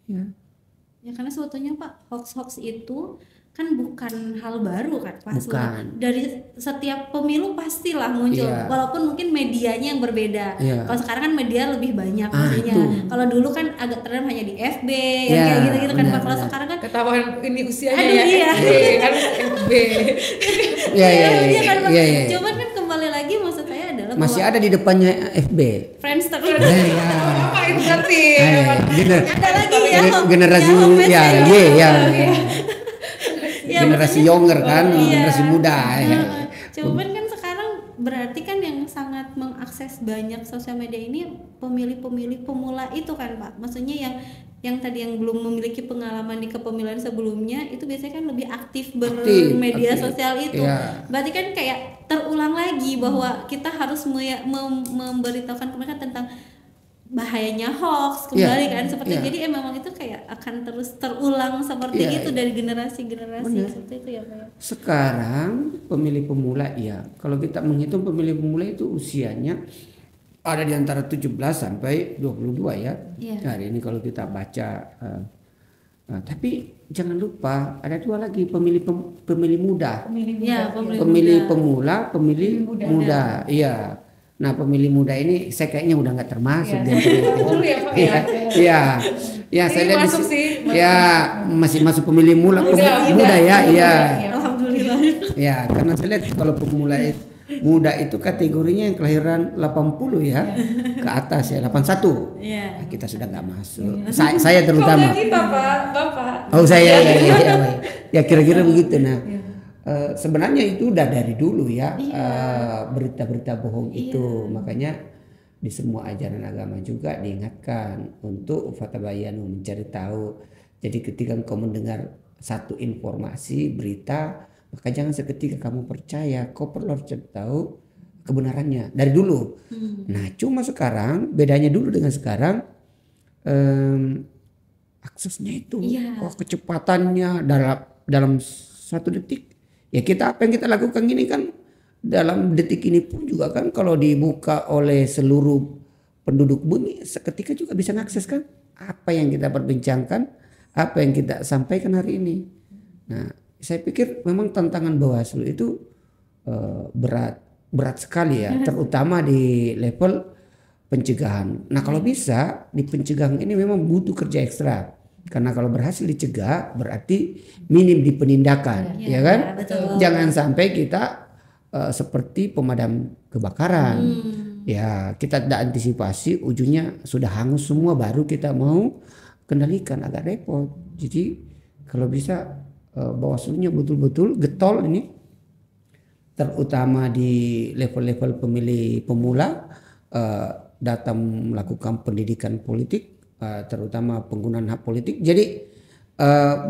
Speaker 3: Ya karena sebetulnya Pak, hoax itu kan bukan hal baru kan Pak. Dari setiap pemilu pastilah muncul, walaupun mungkin medianya yang berbeda. Kalau sekarang kan media lebih banyak maksudnya. Kalau dulu kan agak terkenal hanya di FB yang kayak gitu-gitu kan Pak. Kalau sekarang kan
Speaker 2: ketahuan ini usianya harus FB.
Speaker 3: Iya kan Pak. Cuman kan kembali lagi maksud saya adalah
Speaker 1: masih ada di depannya FB.
Speaker 3: Friendster.
Speaker 2: Apa itu berarti?
Speaker 3: Ada lagi ya.
Speaker 1: Generasi generasi younger kan, generasi muda ya.
Speaker 3: Cuman kan sekarang berarti kan yang sangat mengakses banyak sosial media ini pemilih-pemilih pemula itu kan Pak. Maksudnya yang tadi yang belum memiliki pengalaman di kepemilian sebelumnya itu biasanya kan lebih aktif bermedia sosial itu. Berarti kan kayak terulang lagi bahwa kita harus memberitahukan ke mereka tentang bahayanya hoax kembali kan seperti jadi memang itu kayak akan terus terulang seperti itu dari generasi-generasi seperti itu ya Pak.
Speaker 1: Sekarang pemilih pemula kalau kita menghitung pemilih pemula itu usianya ada di antara 17 sampai 22 ya. Hari ini kalau kita baca tapi jangan lupa ada dua lagi pemilih muda. Pemilih pemula, pemilih muda. Iya. Nah pemilih muda ini saya kayaknya udah nggak termasuk dia.
Speaker 2: Betul ya Pak ya.
Speaker 1: Ya saya lihat
Speaker 2: masuk sih.
Speaker 1: Masih masuk pemilih muda ya.
Speaker 3: Alhamdulillah.
Speaker 1: Ya karena saya lihat kalau pemula muda itu kategorinya yang kelahiran 80 ya ke atas ya 81. Nah, kita sudah nggak masuk. Saya terutama.
Speaker 2: Kita Pak, Bapak.
Speaker 1: Oh saya ya kira-kira begitu. Nah. Sebenarnya itu udah dari dulu ya berita-berita bohong itu, makanya di semua ajaran agama juga diingatkan untuk fatabayanu, mencari tahu. Jadi ketika kau mendengar satu informasi berita, maka jangan seketika kamu percaya, kau perlu cari tahu kebenarannya dari dulu. Nah cuma sekarang bedanya dulu dengan sekarang aksesnya itu kecepatannya dalam 1 detik. Ya apa yang kita lakukan ini kan dalam detik ini pun juga kan kalau dibuka oleh seluruh penduduk bumi seketika juga bisa mengakses kan apa yang kita perbincangkan, apa yang kita sampaikan hari ini. Nah saya pikir memang tantangan Bawaslu itu berat sekali ya, terutama di level pencegahan. Nah kalau bisa di pencegahan ini memang butuh kerja ekstra. Karena kalau berhasil dicegah berarti minim di penindakan, ya kan?
Speaker 3: Betul.
Speaker 1: Jangan sampai kita seperti pemadam kebakaran. Ya kita tidak antisipasi, ujungnya sudah hangus semua baru kita mau kendalikan, agak repot. Jadi kalau bisa Bawaslunya betul-betul getol ini, terutama di level-level pemilih pemula, datang melakukan pendidikan politik. Terutama penggunaan hak politik. Jadi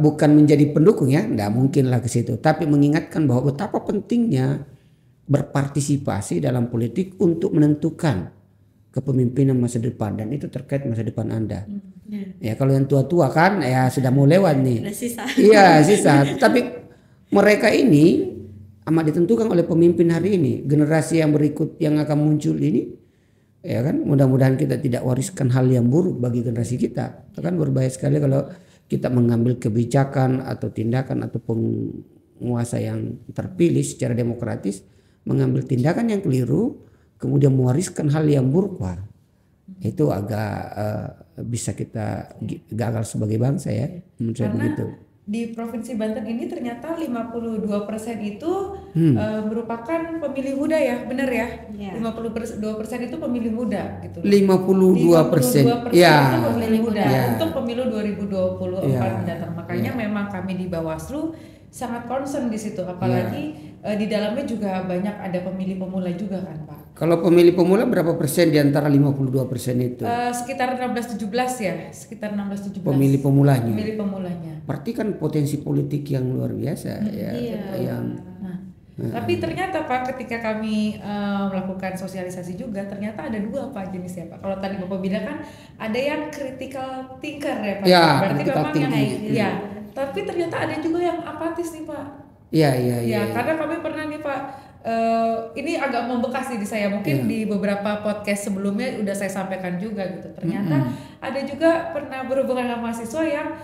Speaker 1: bukan menjadi pendukung ya, nggak mungkin lah ke situ. Tapi mengingatkan bahwa betapa pentingnya berpartisipasi dalam politik untuk menentukan kepemimpinan masa depan, dan itu terkait masa depan Anda. Ya kalau yang tua-tua kan ya sudah mau lewat nih. Sisa. Tapi mereka ini amat ditentukan oleh pemimpin hari ini, generasi yang berikut yang akan muncul ini. Ya kan, mudah-mudahan kita tidak wariskan hal yang buruk bagi generasi kita. Itu kan berbahaya sekali kalau kita mengambil kebijakan atau tindakan atau penguasa yang terpilih secara demokratis mengambil tindakan yang keliru kemudian mewariskan hal yang buruk. Wah, itu agak bisa kita gagal sebagai bangsa ya. Menurut begitu.
Speaker 2: Di Provinsi Banten ini ternyata 52% itu merupakan pemilih muda ya, benar ya? 52% itu pemilih muda gitu.
Speaker 1: 52%
Speaker 2: ya. Itu pemilih muda untuk pemilu 2024 mendatang. Makanya memang kami di Bawaslu sangat concern di situ, apalagi di dalamnya juga banyak ada pemilih pemula juga kan Pak.
Speaker 1: Kalau pemilih pemula berapa persen di antara 52% itu?
Speaker 2: Sekitar 16-17 ya, sekitar 16-17.
Speaker 1: Pemilih pemulanya.
Speaker 2: Pemilih pemulanya.
Speaker 1: Berarti kan potensi politik yang luar biasa ya.
Speaker 3: Iya.
Speaker 2: Tapi ternyata Pak, ketika kami melakukan sosialisasi juga, ternyata ada dua Pak jenisnya Pak. Kalau tadi Bapak bilang kan ada yang critical thinker ya Pak.
Speaker 1: Ya,
Speaker 2: berarti memang yang
Speaker 1: ya.
Speaker 2: Tapi ternyata ada juga yang apatis nih Pak.
Speaker 1: Iya.
Speaker 2: Ya, karena kami pernah nih Pak. Ini agak membekas di saya, mungkin di beberapa podcast sebelumnya udah saya sampaikan juga gitu. Ternyata ada juga pernah berhubungan dengan mahasiswa yang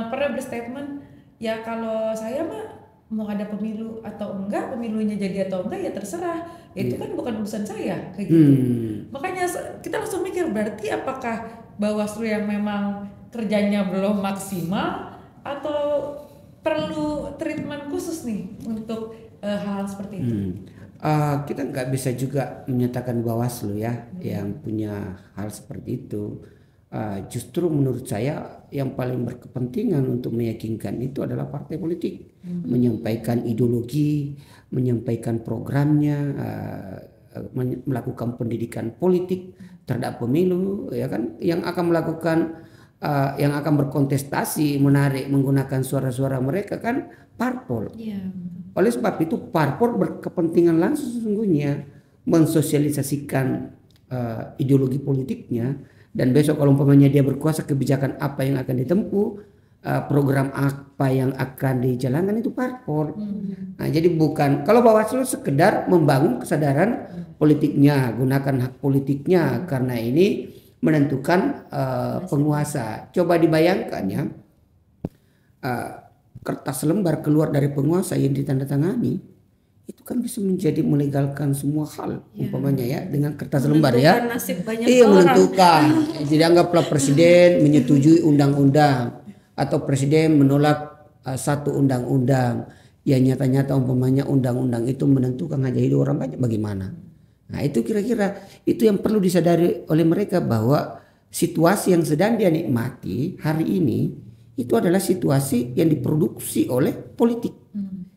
Speaker 2: pernah berstatement, ya kalau saya mah mau ada pemilu atau enggak, pemilunya jadi atau enggak ya terserah, itu kan bukan urusan saya kayak gitu. Makanya kita langsung mikir, berarti apakah Bawaslu yang memang kerjanya belum maksimal atau perlu treatment khusus nih untuk hal seperti itu?
Speaker 1: Kita nggak bisa juga menyatakan Bawaslu ya yang punya hal seperti itu. Justru menurut saya yang paling berkepentingan untuk meyakinkan itu adalah partai politik, menyampaikan ideologi, menyampaikan programnya, melakukan pendidikan politik terhadap pemilu, ya kan, yang akan melakukan yang akan berkontestasi, menarik menggunakan suara-suara mereka kan parpol. Oleh sebab itu parpol berkepentingan langsung sesungguhnya mensosialisasikan ideologi politiknya, dan besok kalau umpamanya dia berkuasa, kebijakan apa yang akan ditempuh, program apa yang akan dijalankan itu parpol. Nah, jadi bukan, kalau Bawaslu sekedar membangun kesadaran politiknya, gunakan hak politiknya karena ini menentukan penguasa. Coba dibayangkan ya, kertas lembar keluar dari penguasa yang ditandatangani itu kan bisa menjadi melegalkan semua hal, umpamanya ya, dengan kertas lembar ya. Iya, menentukan. Jadi anggaplah presiden menyetujui undang-undang atau presiden menolak satu undang-undang, ya nyata-nyata umpamanya undang-undang itu menentukan hajat hidup orang banyak, bagaimana? Nah, itu kira-kira itu yang perlu disadari oleh mereka, bahwa situasi yang sedang dia nikmati hari ini itu adalah situasi yang diproduksi oleh politik.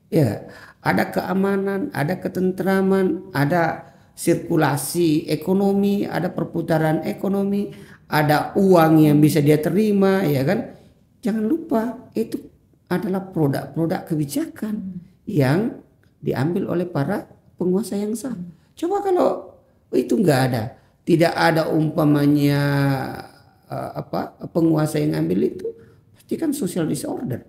Speaker 1: Ya, ada keamanan, ada ketentraman, ada sirkulasi ekonomi, ada perputaran ekonomi, ada uang yang bisa dia terima, ya kan? Jangan lupa itu adalah produk-produk kebijakan yang diambil oleh para penguasa yang sah. Coba kalau itu nggak ada, tidak ada umpamanya penguasa yang ambil itu, pasti kan social disorder,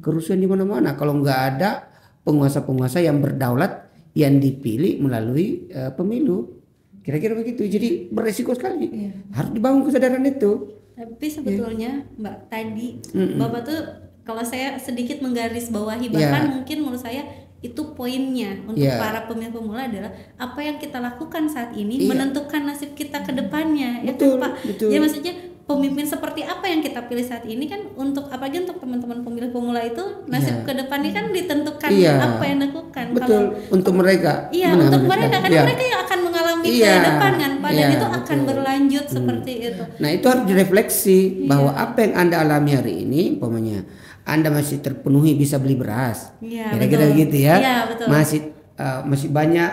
Speaker 1: kerusuhan di mana-mana. Kalau nggak ada penguasa-penguasa yang berdaulat yang dipilih melalui pemilu, kira-kira begitu. Jadi beresiko sekali. Harus dibangun kesadaran itu.
Speaker 3: Tapi sebetulnya Mbak tadi Bapak tuh, kalau saya sedikit menggarisbawahi, bahkan mungkin menurut saya itu poinnya untuk para pemilih pemula adalah apa yang kita lakukan saat ini menentukan nasib kita ke depannya.
Speaker 1: Betul,
Speaker 3: ya kan, Pak?
Speaker 1: Betul.
Speaker 3: Jadi maksudnya pemimpin seperti apa yang kita pilih saat ini kan, untuk apalagi untuk teman-teman pemilih pemula itu nasib ke depannya kan ditentukan apa yang dilakukan.
Speaker 1: Betul.
Speaker 3: Kalau
Speaker 1: untuk mereka.
Speaker 3: Untuk mereka karena mereka yang akan mengalami ke depan kan, dan itu akan berlanjut seperti itu.
Speaker 1: Nah, itu harus direfleksi bahwa apa yang Anda alami hari ini, umpamanya Anda masih terpenuhi bisa beli beras, kira-kira gitu ya. Masih banyak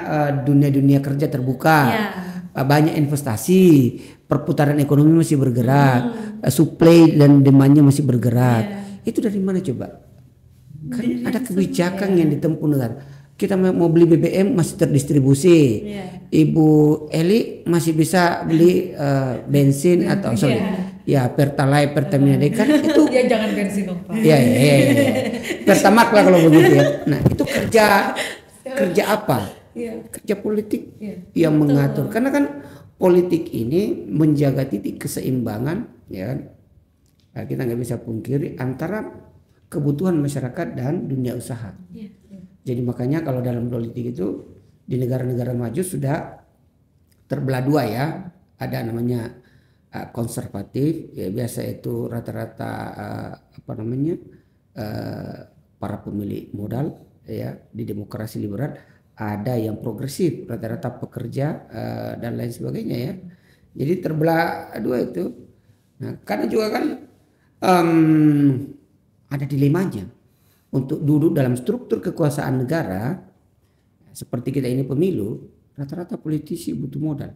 Speaker 1: dunia kerja terbuka, banyak investasi, perputaran ekonomi masih bergerak, supply dan demandnya masih bergerak. Itu dari mana coba? Kan ada kebijakan yang ditempuh negara. Kita mau beli BBM masih terdistribusi. Ibu Eli masih bisa beli bensin atau Pertalite, Pertamina kan itu.
Speaker 2: Ya jangan bensin dong Pak.
Speaker 1: Iya. Pertamax lah kalau begitu ya. Nah, itu kerja apa? Kerja politik yang mengatur. Karena kan politik ini menjaga titik keseimbangan, ya kan? Nah, kita nggak bisa pungkiri antara kebutuhan masyarakat dan dunia usaha. Jadi makanya kalau dalam politik itu di negara-negara maju sudah terbelah dua ya. Ada namanya konservatif, ya biasa itu rata-rata para pemilik modal ya. Di demokrasi liberal ada yang progresif, rata-rata pekerja dan lain sebagainya ya. Jadi terbelah dua itu. Nah, karena juga kan ada dilemanya untuk duduk dalam struktur kekuasaan negara seperti kita ini pemilu. rata-rata politisi butuh modal.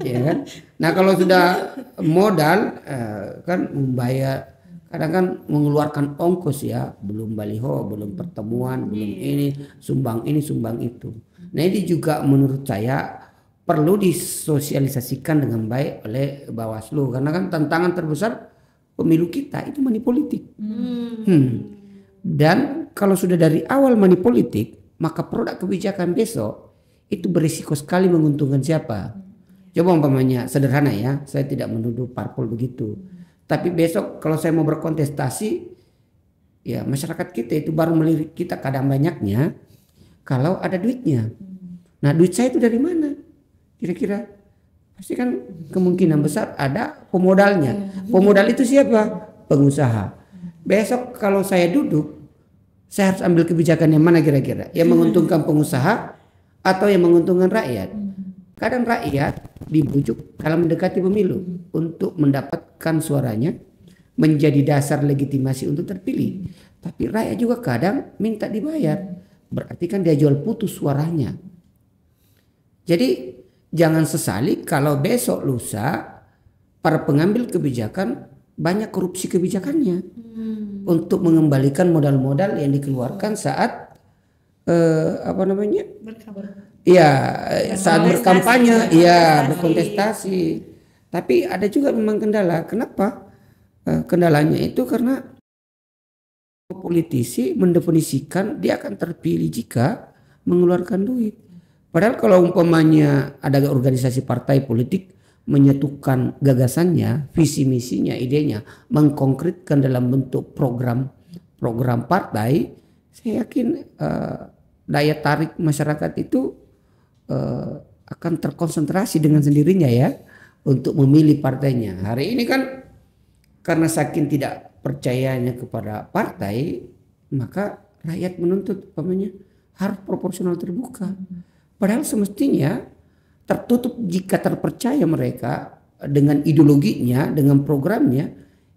Speaker 1: Ya kan? Nah kalau sudah modal kan membayar, kadang kan mengeluarkan ongkos ya, belum baliho, belum pertemuan, belum ini sumbang itu. Nah ini juga menurut saya perlu disosialisasikan dengan baik oleh Bawaslu, karena kan tantangan terbesar pemilu kita itu money politik. Dan kalau sudah dari awal money politik, maka produk kebijakan besok itu berisiko sekali menguntungkan siapa. Coba umpamanya sederhana ya, saya tidak menuduh parpol begitu. Tapi besok kalau saya mau berkontestasi, ya masyarakat kita itu baru melirik kita kadang banyaknya kalau ada duitnya. Nah duit saya itu dari mana? Kira-kira pasti kan kemungkinan besar ada pemodalnya. Pemodal itu siapa? Pengusaha. Besok kalau saya duduk, saya harus ambil kebijakan yang mana kira-kira? Yang menguntungkan pengusaha atau yang menguntungkan rakyat? Kadang rakyat dibujuk kalau mendekati pemilu untuk mendapatkan suaranya menjadi dasar legitimasi untuk terpilih. Tapi rakyat juga kadang minta dibayar. Berarti kan dia jual putus suaranya. Jadi jangan sesali kalau besok lusa para pengambil kebijakan banyak korupsi kebijakannya untuk mengembalikan modal-modal yang dikeluarkan saat Iya, saat berkampanye, iya berkontestasi. Tapi ada juga memang kendala. Kenapa? Kendalanya itu karena politisi mendefinisikan dia akan terpilih jika mengeluarkan duit. Padahal kalau umpamanya ada organisasi partai politik menyatukan gagasannya, visi misinya, idenya, mengkonkretkan dalam bentuk program partai, saya yakin daya tarik masyarakat itu akan terkonsentrasi dengan sendirinya ya untuk memilih partainya. Hari ini kan karena saking tidak percayanya kepada partai, maka rakyat menuntut harus proporsional terbuka. Padahal semestinya tertutup jika terpercaya mereka dengan ideologinya, dengan programnya,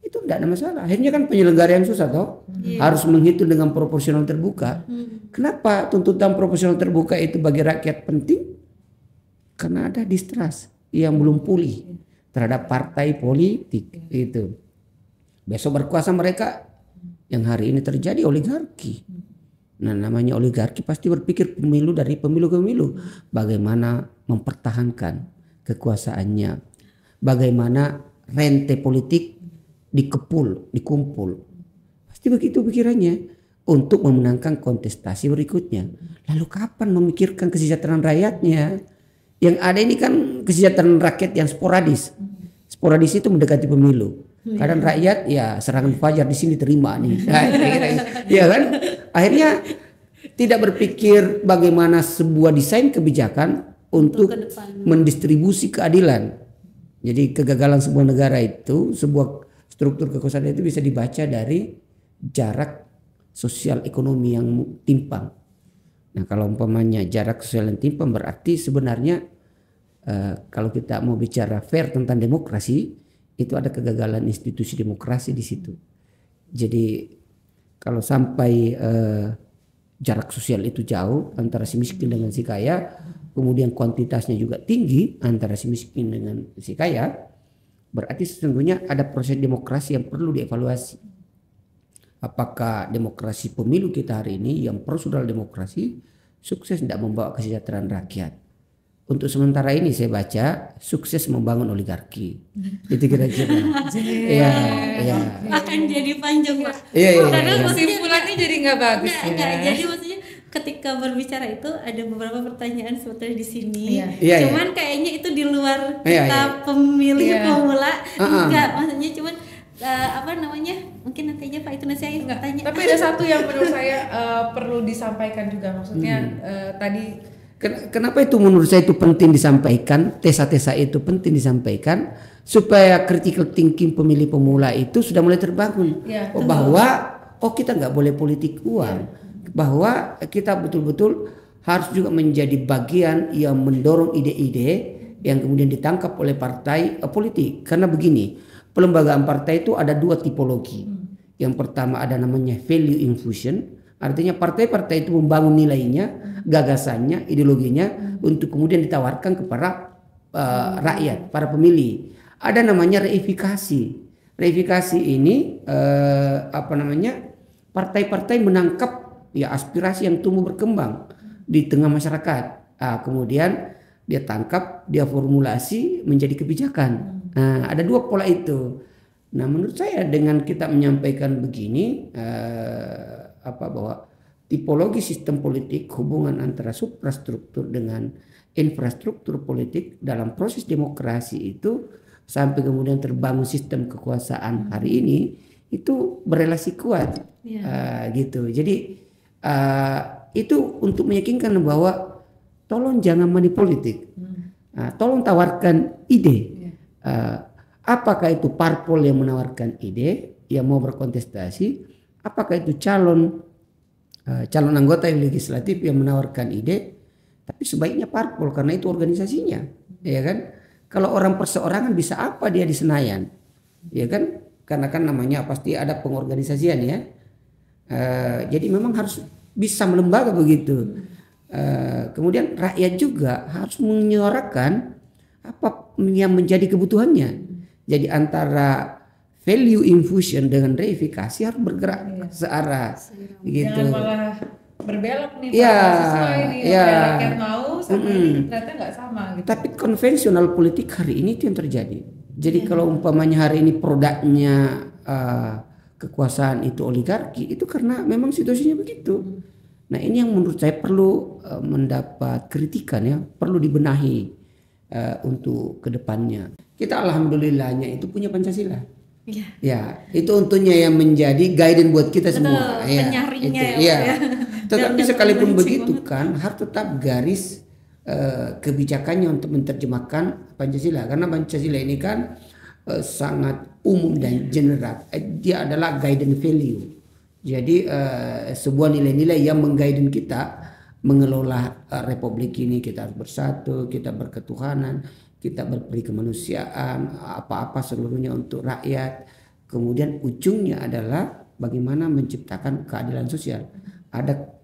Speaker 1: itu tidak ada masalah. Akhirnya kan penyelenggara yang susah toh, harus menghitung dengan proporsional terbuka. Kenapa tuntutan proporsional terbuka itu bagi rakyat penting? Karena ada distrust yang belum pulih terhadap partai politik itu. Besok berkuasa mereka, yang hari ini terjadi oligarki. Nah namanya oligarki pasti berpikir pemilu dari pemilu ke pemilu. Bagaimana mempertahankan kekuasaannya. Bagaimana rente politik dikumpul. Pasti begitu pikirannya. Untuk memenangkan kontestasi berikutnya. Lalu kapan memikirkan kesejahteraan rakyatnya? Yang ada ini kan kesejahteraan rakyat yang sporadis. Sporadis itu mendekati pemilu. Kadang rakyat ya serangan fajar di sini terima nih. Ya kan? Akhirnya tidak berpikir bagaimana sebuah desain kebijakan untuk mendistribusi keadilan. Jadi kegagalan sebuah negara itu, sebuah struktur kekuasaan itu bisa dibaca dari jarak sosial ekonomi yang timpang. Nah kalau umpamanya jarak sosial yang timpang berarti sebenarnya kalau kita mau bicara fair tentang demokrasi, itu ada kegagalan institusi demokrasi di situ. Jadi kalau sampai jarak sosial itu jauh antara si miskin dengan si kaya, kemudian kuantitasnya juga tinggi antara si miskin dengan si kaya, berarti sesungguhnya ada proses demokrasi yang perlu dievaluasi. Apakah demokrasi pemilu kita hari ini yang prosedural demokrasi sukses tidak membawa kesejahteraan rakyat? Untuk sementara ini saya baca sukses membangun oligarki. Itu kira-kira. Iya.
Speaker 3: Akan jadi panjang Pak.
Speaker 2: Karena kesimpulannya jadi nggak bagus.
Speaker 3: Jadi maksudnya ketika berbicara itu ada beberapa pertanyaan sebetulnya di sini. Cuman kayaknya itu di luar kita pemilih pemula. Enggak, maksudnya cuman mungkin nanti aja Pak itu nanti saya tanya.
Speaker 2: Tapi ada satu yang menurut saya perlu disampaikan juga, maksudnya tadi.
Speaker 1: Kenapa itu menurut saya itu penting disampaikan, tesa-tesa itu penting disampaikan supaya critical thinking pemilih pemula itu sudah mulai terbangun. Bahwa kita nggak boleh politik uang, bahwa kita betul-betul harus juga menjadi bagian yang mendorong ide-ide yang kemudian ditangkap oleh partai politik. Karena begini, pelembagaan partai itu ada dua tipologi. Yang pertama ada namanya value infusion, artinya partai-partai itu membangun nilainya gagasannya, ideologinya untuk kemudian ditawarkan kepada rakyat, para pemilih. Ada namanya reifikasi. Reifikasi ini partai-partai menangkap ya aspirasi yang tumbuh berkembang di tengah masyarakat. Kemudian dia tangkap, dia formulasi menjadi kebijakan. Ada dua pola itu. Nah, menurut saya dengan kita menyampaikan begini bahwa tipologi sistem politik, hubungan antara suprastruktur dengan infrastruktur politik dalam proses demokrasi itu sampai kemudian terbangun sistem kekuasaan hari ini itu berelasi kuat, gitu. Jadi itu untuk meyakinkan bahwa tolong jangan manipolitik, tolong tawarkan ide. Apakah itu parpol yang menawarkan ide yang mau berkontestasi, apakah itu calon anggota legislatif yang menawarkan ide, tapi sebaiknya parpol karena itu organisasinya, ya kan? Kalau orang perseorangan bisa apa dia di Senayan, ya kan? Karena kan namanya pasti ada pengorganisasian ya. Jadi memang harus bisa melembaga begitu. Kemudian rakyat juga harus menyuarakan apa yang menjadi kebutuhannya. Jadi antara value infusion dengan reifikasi harus bergerak searah gitu.
Speaker 2: Jangan malah berbelok nih, sesuai nih rakyat mau sama ini ternyata nggak sama gitu.
Speaker 1: Tapi konvensional politik hari ini itu yang terjadi. Jadi kalau umpamanya hari ini produknya kekuasaan itu oligarki, itu karena memang situasinya begitu. Nah, ini yang menurut saya perlu mendapat kritikan ya, perlu dibenahi untuk kedepannya. Kita alhamdulillahnya itu punya Pancasila. Ya, itu untungnya yang menjadi guidance buat kita semua.
Speaker 3: Penyaringnya
Speaker 1: ya. Tetapi sekalipun begitu kan harus tetap garis kebijakannya untuk menerjemahkan Pancasila, karena Pancasila ini kan sangat umum dan general. Dia adalah guidance value. Jadi sebuah nilai-nilai yang mengguidance kita mengelola republik ini. Kita harus bersatu, kita berketuhanan, kita berperi kemanusiaan, apa-apa seluruhnya untuk rakyat. Kemudian ujungnya adalah bagaimana menciptakan keadilan sosial. Ada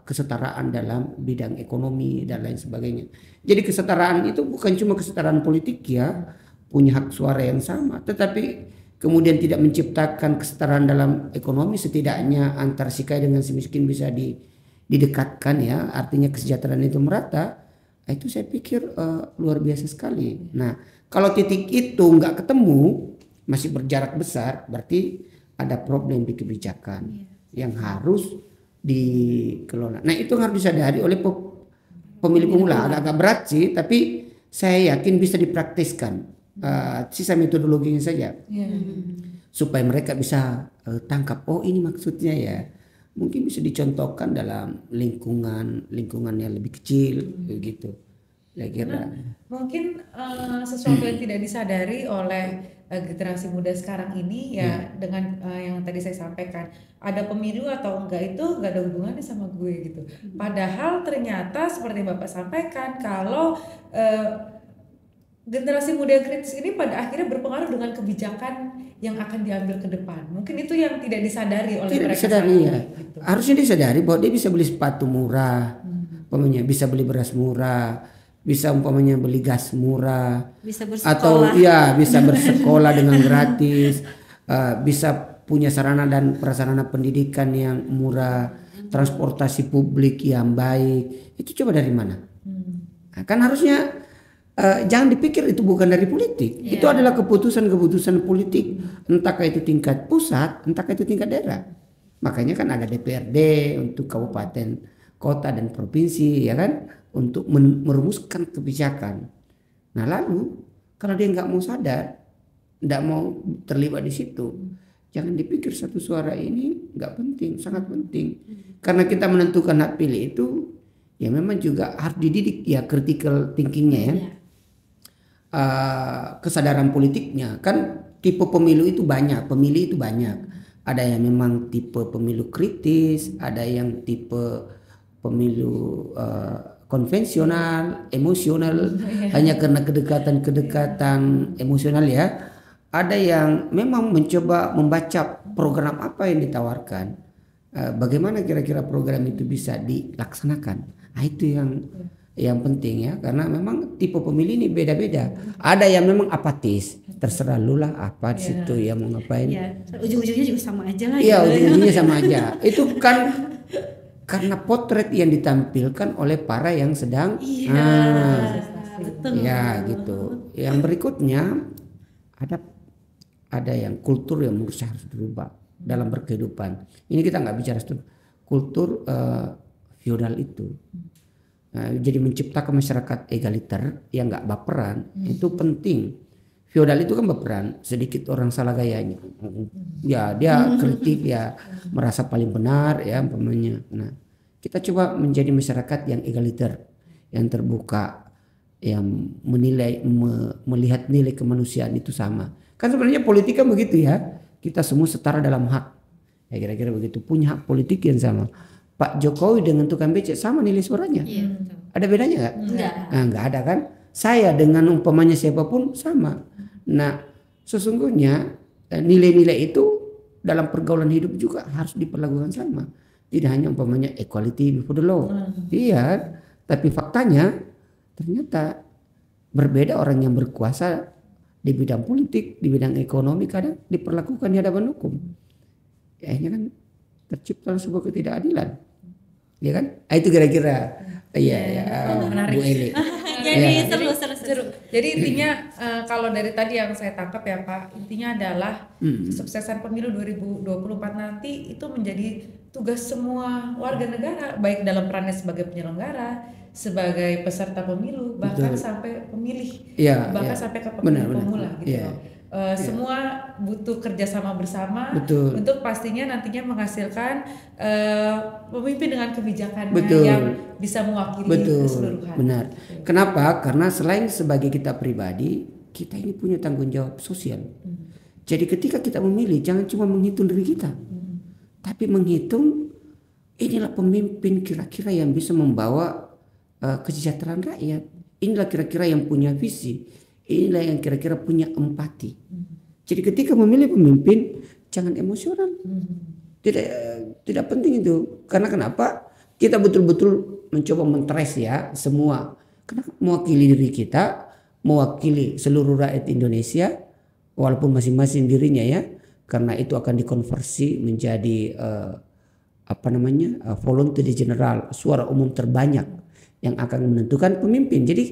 Speaker 1: kesetaraan dalam bidang ekonomi dan lain sebagainya. Jadi kesetaraan itu bukan cuma kesetaraan politik ya, punya hak suara yang sama, tetapi kemudian tidak menciptakan kesetaraan dalam ekonomi, setidaknya antar si kaya dengan si miskin bisa didekatkan ya, artinya kesejahteraan itu merata. Itu saya pikir luar biasa sekali. Nah, kalau titik itu nggak ketemu, masih berjarak besar, berarti ada problem di kebijakan yang harus dikelola. Nah, itu harus disadari oleh pemilih pemula. Agak berat sih, tapi saya yakin bisa dipraktiskan. Sisa metodologinya saja, supaya mereka bisa tangkap. Oh, ini maksudnya ya. Mungkin bisa dicontohkan dalam lingkungan yang lebih kecil, begitu. Kira-kira.
Speaker 2: Mungkin sesuatu yang tidak disadari oleh generasi muda sekarang ini ya, dengan yang tadi saya sampaikan, ada pemilu atau enggak itu enggak ada hubungannya sama gue gitu. Padahal ternyata seperti Bapak sampaikan, kalau generasi muda yang kritis ini pada akhirnya berpengaruh dengan kebijakan yang akan diambil ke depan. Mungkin itu yang tidak disadari oleh mereka.
Speaker 1: Disadari ya. Gitu. Harusnya disadari bahwa dia bisa beli sepatu murah, umpamanya bisa beli beras murah, bisa umpamanya beli gas murah,
Speaker 3: bisa bersekolah.
Speaker 1: Atau ya bisa bersekolah dengan gratis, bisa punya sarana dan prasarana pendidikan yang murah, transportasi publik yang baik. Itu coba dari mana? Nah, kan harusnya jangan dipikir itu bukan dari politik. Itu adalah keputusan-keputusan politik, entahkah itu tingkat pusat, entahkah itu tingkat daerah. Makanya kan ada DPRD untuk kabupaten, kota dan provinsi, ya kan, untuk merumuskan kebijakan. Nah, lalu kalau dia nggak mau sadar, nggak mau terlibat di situ, jangan dipikir satu suara ini nggak penting, sangat penting. Karena kita menentukan hak pilih itu, ya memang juga harus dididik ya critical thinkingnya ya. Kesadaran politiknya kan, tipe pemilu itu banyak, pemilih itu banyak. Ada yang memang tipe pemilu kritis, ada yang tipe pemilu konvensional, emosional, hanya karena kedekatan emosional ya. Ada yang memang mencoba membaca program apa yang ditawarkan, bagaimana kira-kira program itu bisa dilaksanakan. Nah, itu yang penting ya, karena memang tipe pemilih ini beda-beda. Ada yang memang apatis, terserah lu lah apa di situ ya mau ngapain.
Speaker 3: Ujung-ujungnya juga sama aja lah.
Speaker 1: Iya, ujung-ujungnya sama aja. Itu kan karena potret yang ditampilkan oleh para yang sedang
Speaker 3: betul.
Speaker 1: Ya gitu. Yang berikutnya ada yang kultur yang menurut saya harus berubah dalam berkehidupan. Ini kita nggak bicara kultur feodal itu. Jadi menciptakan masyarakat egaliter yang nggak baperan itu penting. Feodal itu kan baperan, sedikit orang salah gayanya. Ya dia kritik ya merasa paling benar ya umpamanya. Nah kita coba menjadi masyarakat yang egaliter, yang terbuka, yang melihat nilai kemanusiaan itu sama. Kan sebenarnya politik kan begitu ya. Kita semua setara dalam hak. Ya kira-kira begitu, punya hak politik yang sama. Pak Jokowi dengan tukang becak sama nilai suaranya.
Speaker 3: Iya,
Speaker 1: ada bedanya nggak?
Speaker 3: Enggak.
Speaker 1: Nah, nggak ada kan? Saya dengan umpamanya siapapun sama. Nah sesungguhnya nilai-nilai itu dalam pergaulan hidup juga harus diperlakukan sama. Tidak hanya umpamanya equality before the law. Iya, tapi faktanya ternyata berbeda orang yang berkuasa di bidang politik, di bidang ekonomi kadang diperlakukan di hadapan hukum. Akhirnya kan tercipta sebuah ketidakadilan. Ya kan? Itu kira-kira
Speaker 2: menarik.
Speaker 1: Bu Eli.
Speaker 3: Jadi seru.
Speaker 2: Jadi intinya kalau dari tadi yang saya tangkap ya Pak, intinya adalah kesuksesan pemilu 2024 nanti itu menjadi tugas semua warga negara, baik dalam perannya sebagai penyelenggara, sebagai peserta pemilu, bahkan sampai pemilih, bahkan sampai ke pemilih pemula gitu loh. Semua butuh kerjasama bersama untuk pastinya nantinya menghasilkan pemimpin dengan kebijakan yang bisa mewakili keseluruhan.
Speaker 1: Benar. Kenapa? Karena selain sebagai kita pribadi, kita ini punya tanggung jawab sosial. Jadi ketika kita memilih, jangan cuma menghitung diri kita, tapi menghitung inilah pemimpin kira-kira yang bisa membawa kesejahteraan rakyat. Inilah kira-kira yang punya visi. Inilah yang kira-kira punya empati. Jadi ketika memilih pemimpin jangan emosional. Tidak penting itu. Karena kenapa? Kita betul-betul mencoba mentres ya semua. Karena mewakili diri kita, mewakili seluruh rakyat Indonesia, walaupun masing-masing dirinya ya. Karena itu akan dikonversi menjadi volunteer general, suara umum terbanyak yang akan menentukan pemimpin. Jadi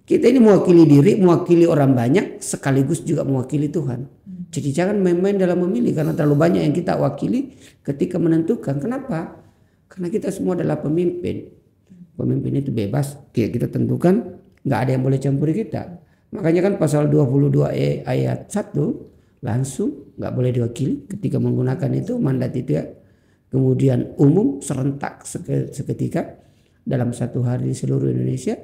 Speaker 1: kita ini mewakili diri, mewakili orang banyak, sekaligus juga mewakili Tuhan. Jadi jangan main-main dalam memilih, karena terlalu banyak yang kita wakili ketika menentukan. Kenapa? Karena kita semua adalah pemimpin. Pemimpin itu bebas, kita tentukan, nggak ada yang boleh campuri kita. Makanya kan pasal 22E ayat 1 langsung nggak boleh diwakili ketika menggunakan itu mandat itu ya. Kemudian umum serentak seketika dalam satu hari di seluruh Indonesia.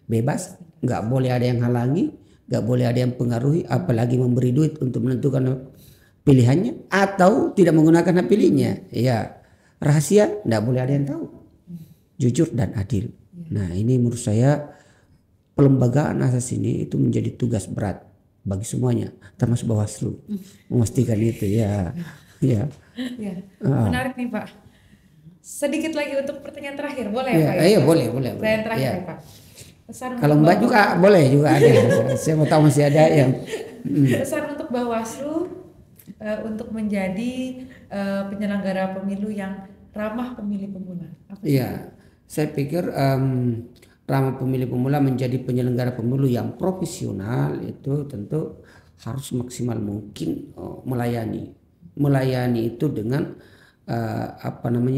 Speaker 1: Bebas, nggak boleh ada yang halangi, nggak boleh ada yang pengaruhi, apalagi memberi duit untuk menentukan pilihannya atau tidak menggunakan hak pilihnya. Ya, rahasia, nggak boleh ada yang tahu. Jujur dan adil. Nah, ini menurut saya pelembagaan asas ini itu menjadi tugas berat bagi semuanya, termasuk Bawaslu, memastikan itu ya.
Speaker 2: Menarik nih Pak. Sedikit lagi untuk pertanyaan terakhir, boleh
Speaker 1: ya,
Speaker 2: Pak?
Speaker 1: Iya, boleh.
Speaker 2: Pertanyaan terakhir
Speaker 1: Ya.
Speaker 2: Pak.
Speaker 1: Kalau Mbak juga boleh juga ada. Saya mau tahu masih ada yang
Speaker 2: pesan untuk Bawaslu untuk menjadi penyelenggara pemilu yang ramah pemilih pemula.
Speaker 1: Iya, saya pikir ramah pemilih pemula menjadi penyelenggara pemilu yang profesional itu tentu harus maksimal mungkin melayani itu dengan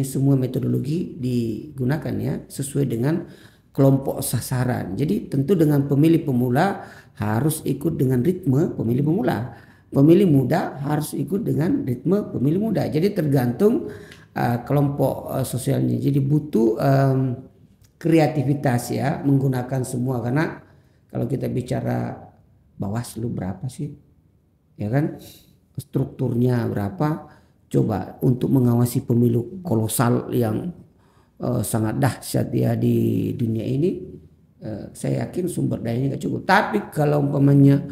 Speaker 1: semua metodologi digunakan ya sesuai dengan kelompok sasaran. Jadi tentu dengan pemilih pemula harus ikut dengan ritme pemilih pemula. Pemilih muda harus ikut dengan ritme pemilih muda. Jadi tergantung kelompok sosialnya. Jadi butuh kreativitas ya menggunakan semua, karena kalau kita bicara Bawaslu berapa sih? Ya kan? Strukturnya berapa? Coba untuk mengawasi pemilu kolosal yang sangat dahsyat ya di dunia ini, saya yakin sumber dayanya gak cukup. Tapi kalau umpamanya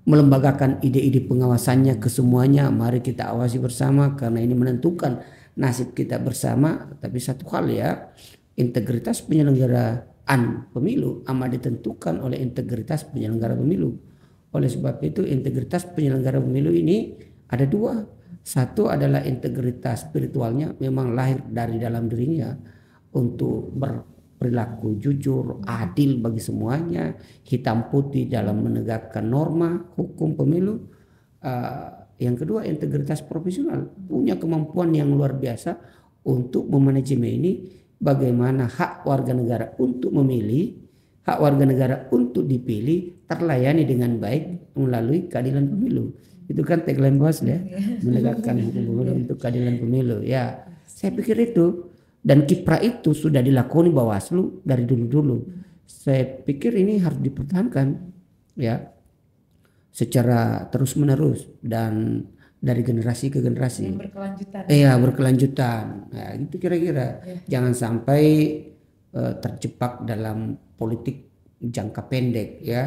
Speaker 1: melembagakan ide-ide pengawasannya ke semuanya, mari kita awasi bersama karena ini menentukan nasib kita bersama. Tapi satu hal ya, integritas penyelenggaraan pemilu amat ditentukan oleh integritas penyelenggara pemilu. Oleh sebab itu integritas penyelenggara pemilu ini ada dua. Satu adalah integritas spiritualnya, memang lahir dari dalam dirinya untuk berperilaku jujur, adil bagi semuanya, hitam putih dalam menegakkan norma hukum pemilu. Yang kedua integritas profesional, punya kemampuan yang luar biasa untuk memanajemen ini, bagaimana hak warga negara untuk memilih, hak warga negara untuk dipilih terlayani dengan baik melalui keadilan pemilu. Itu kan tagline Bawaslu ya, menegakkan hukum pemilu untuk keadilan pemilu. Ya, saya pikir itu, dan kiprah itu sudah dilakoni Bawaslu dari dulu-dulu. Saya pikir ini harus dipertahankan ya, secara terus-menerus dan dari generasi ke generasi.
Speaker 2: Yang berkelanjutan.
Speaker 1: Iya, berkelanjutan. Nah, itu kira-kira. Jangan sampai terjebak dalam politik jangka pendek ya.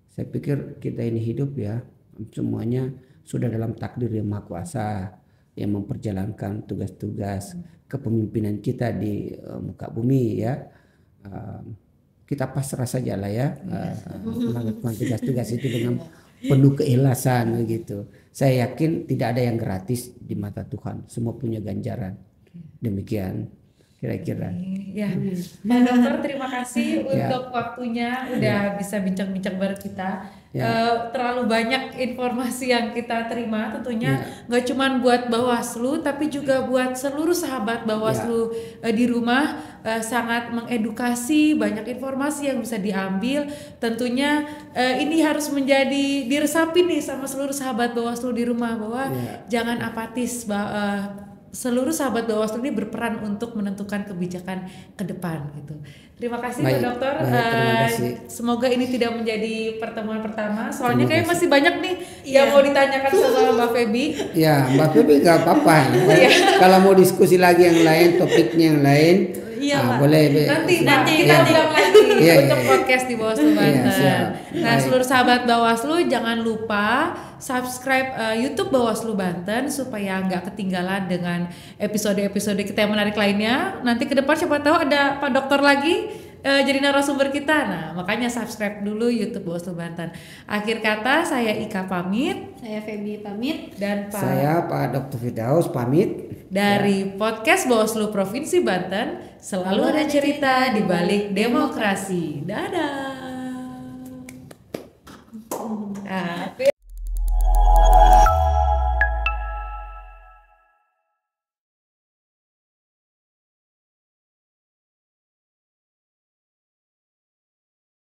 Speaker 1: Saya pikir kita ini hidup ya, semuanya sudah dalam takdir yang Maha Kuasa yang memperjalankan tugas-tugas kepemimpinan kita di muka bumi ya. Kita pasrah saja lah ya, melakukan tugas-tugas itu dengan penuh keikhlasan begitu. Saya yakin tidak ada yang gratis di mata Tuhan, semua punya ganjaran. Demikian kira-kira.
Speaker 2: Ya, Pak Dokter terima kasih untuk waktunya udah bisa bincang-bincang bareng kita. Terlalu banyak informasi yang kita terima, tentunya nggak cuma buat Bawaslu tapi juga buat seluruh sahabat Bawaslu di rumah. Sangat mengedukasi, banyak informasi yang bisa diambil. Tentunya ini harus menjadi diresapi nih sama seluruh sahabat Bawaslu di rumah, bahwa jangan apatis. Seluruh sahabat Bawaslu ini berperan untuk menentukan kebijakan ke depan gitu. Terima kasih Pak Dokter.
Speaker 1: Terima kasih.
Speaker 2: Semoga ini tidak menjadi pertemuan pertama. Soalnya kayak masih banyak nih yang mau ditanyakan sama Mbak Feby. Ya,
Speaker 1: Mbak Feby nggak apa-apa. Kalau mau diskusi lagi yang lain, topiknya yang lain, boleh.
Speaker 2: Nanti kita ulang lagi untuk podcast di Bawaslu Banten. Nah, seluruh sahabat Bawaslu jangan lupa subscribe YouTube Bawaslu Banten supaya nggak ketinggalan dengan episode-episode kita yang menarik lainnya. Nanti ke depan siapa tahu ada Pak Dokter lagi jadi narasumber kita. Nah, makanya subscribe dulu YouTube Bawaslu Banten. Akhir kata, saya Ika pamit,
Speaker 3: saya Feby pamit,
Speaker 1: dan saya Pak Dr. Firdaus pamit.
Speaker 2: Dari podcast Bawaslu Provinsi Banten, selalu ada cerita di balik demokrasi. Dadah.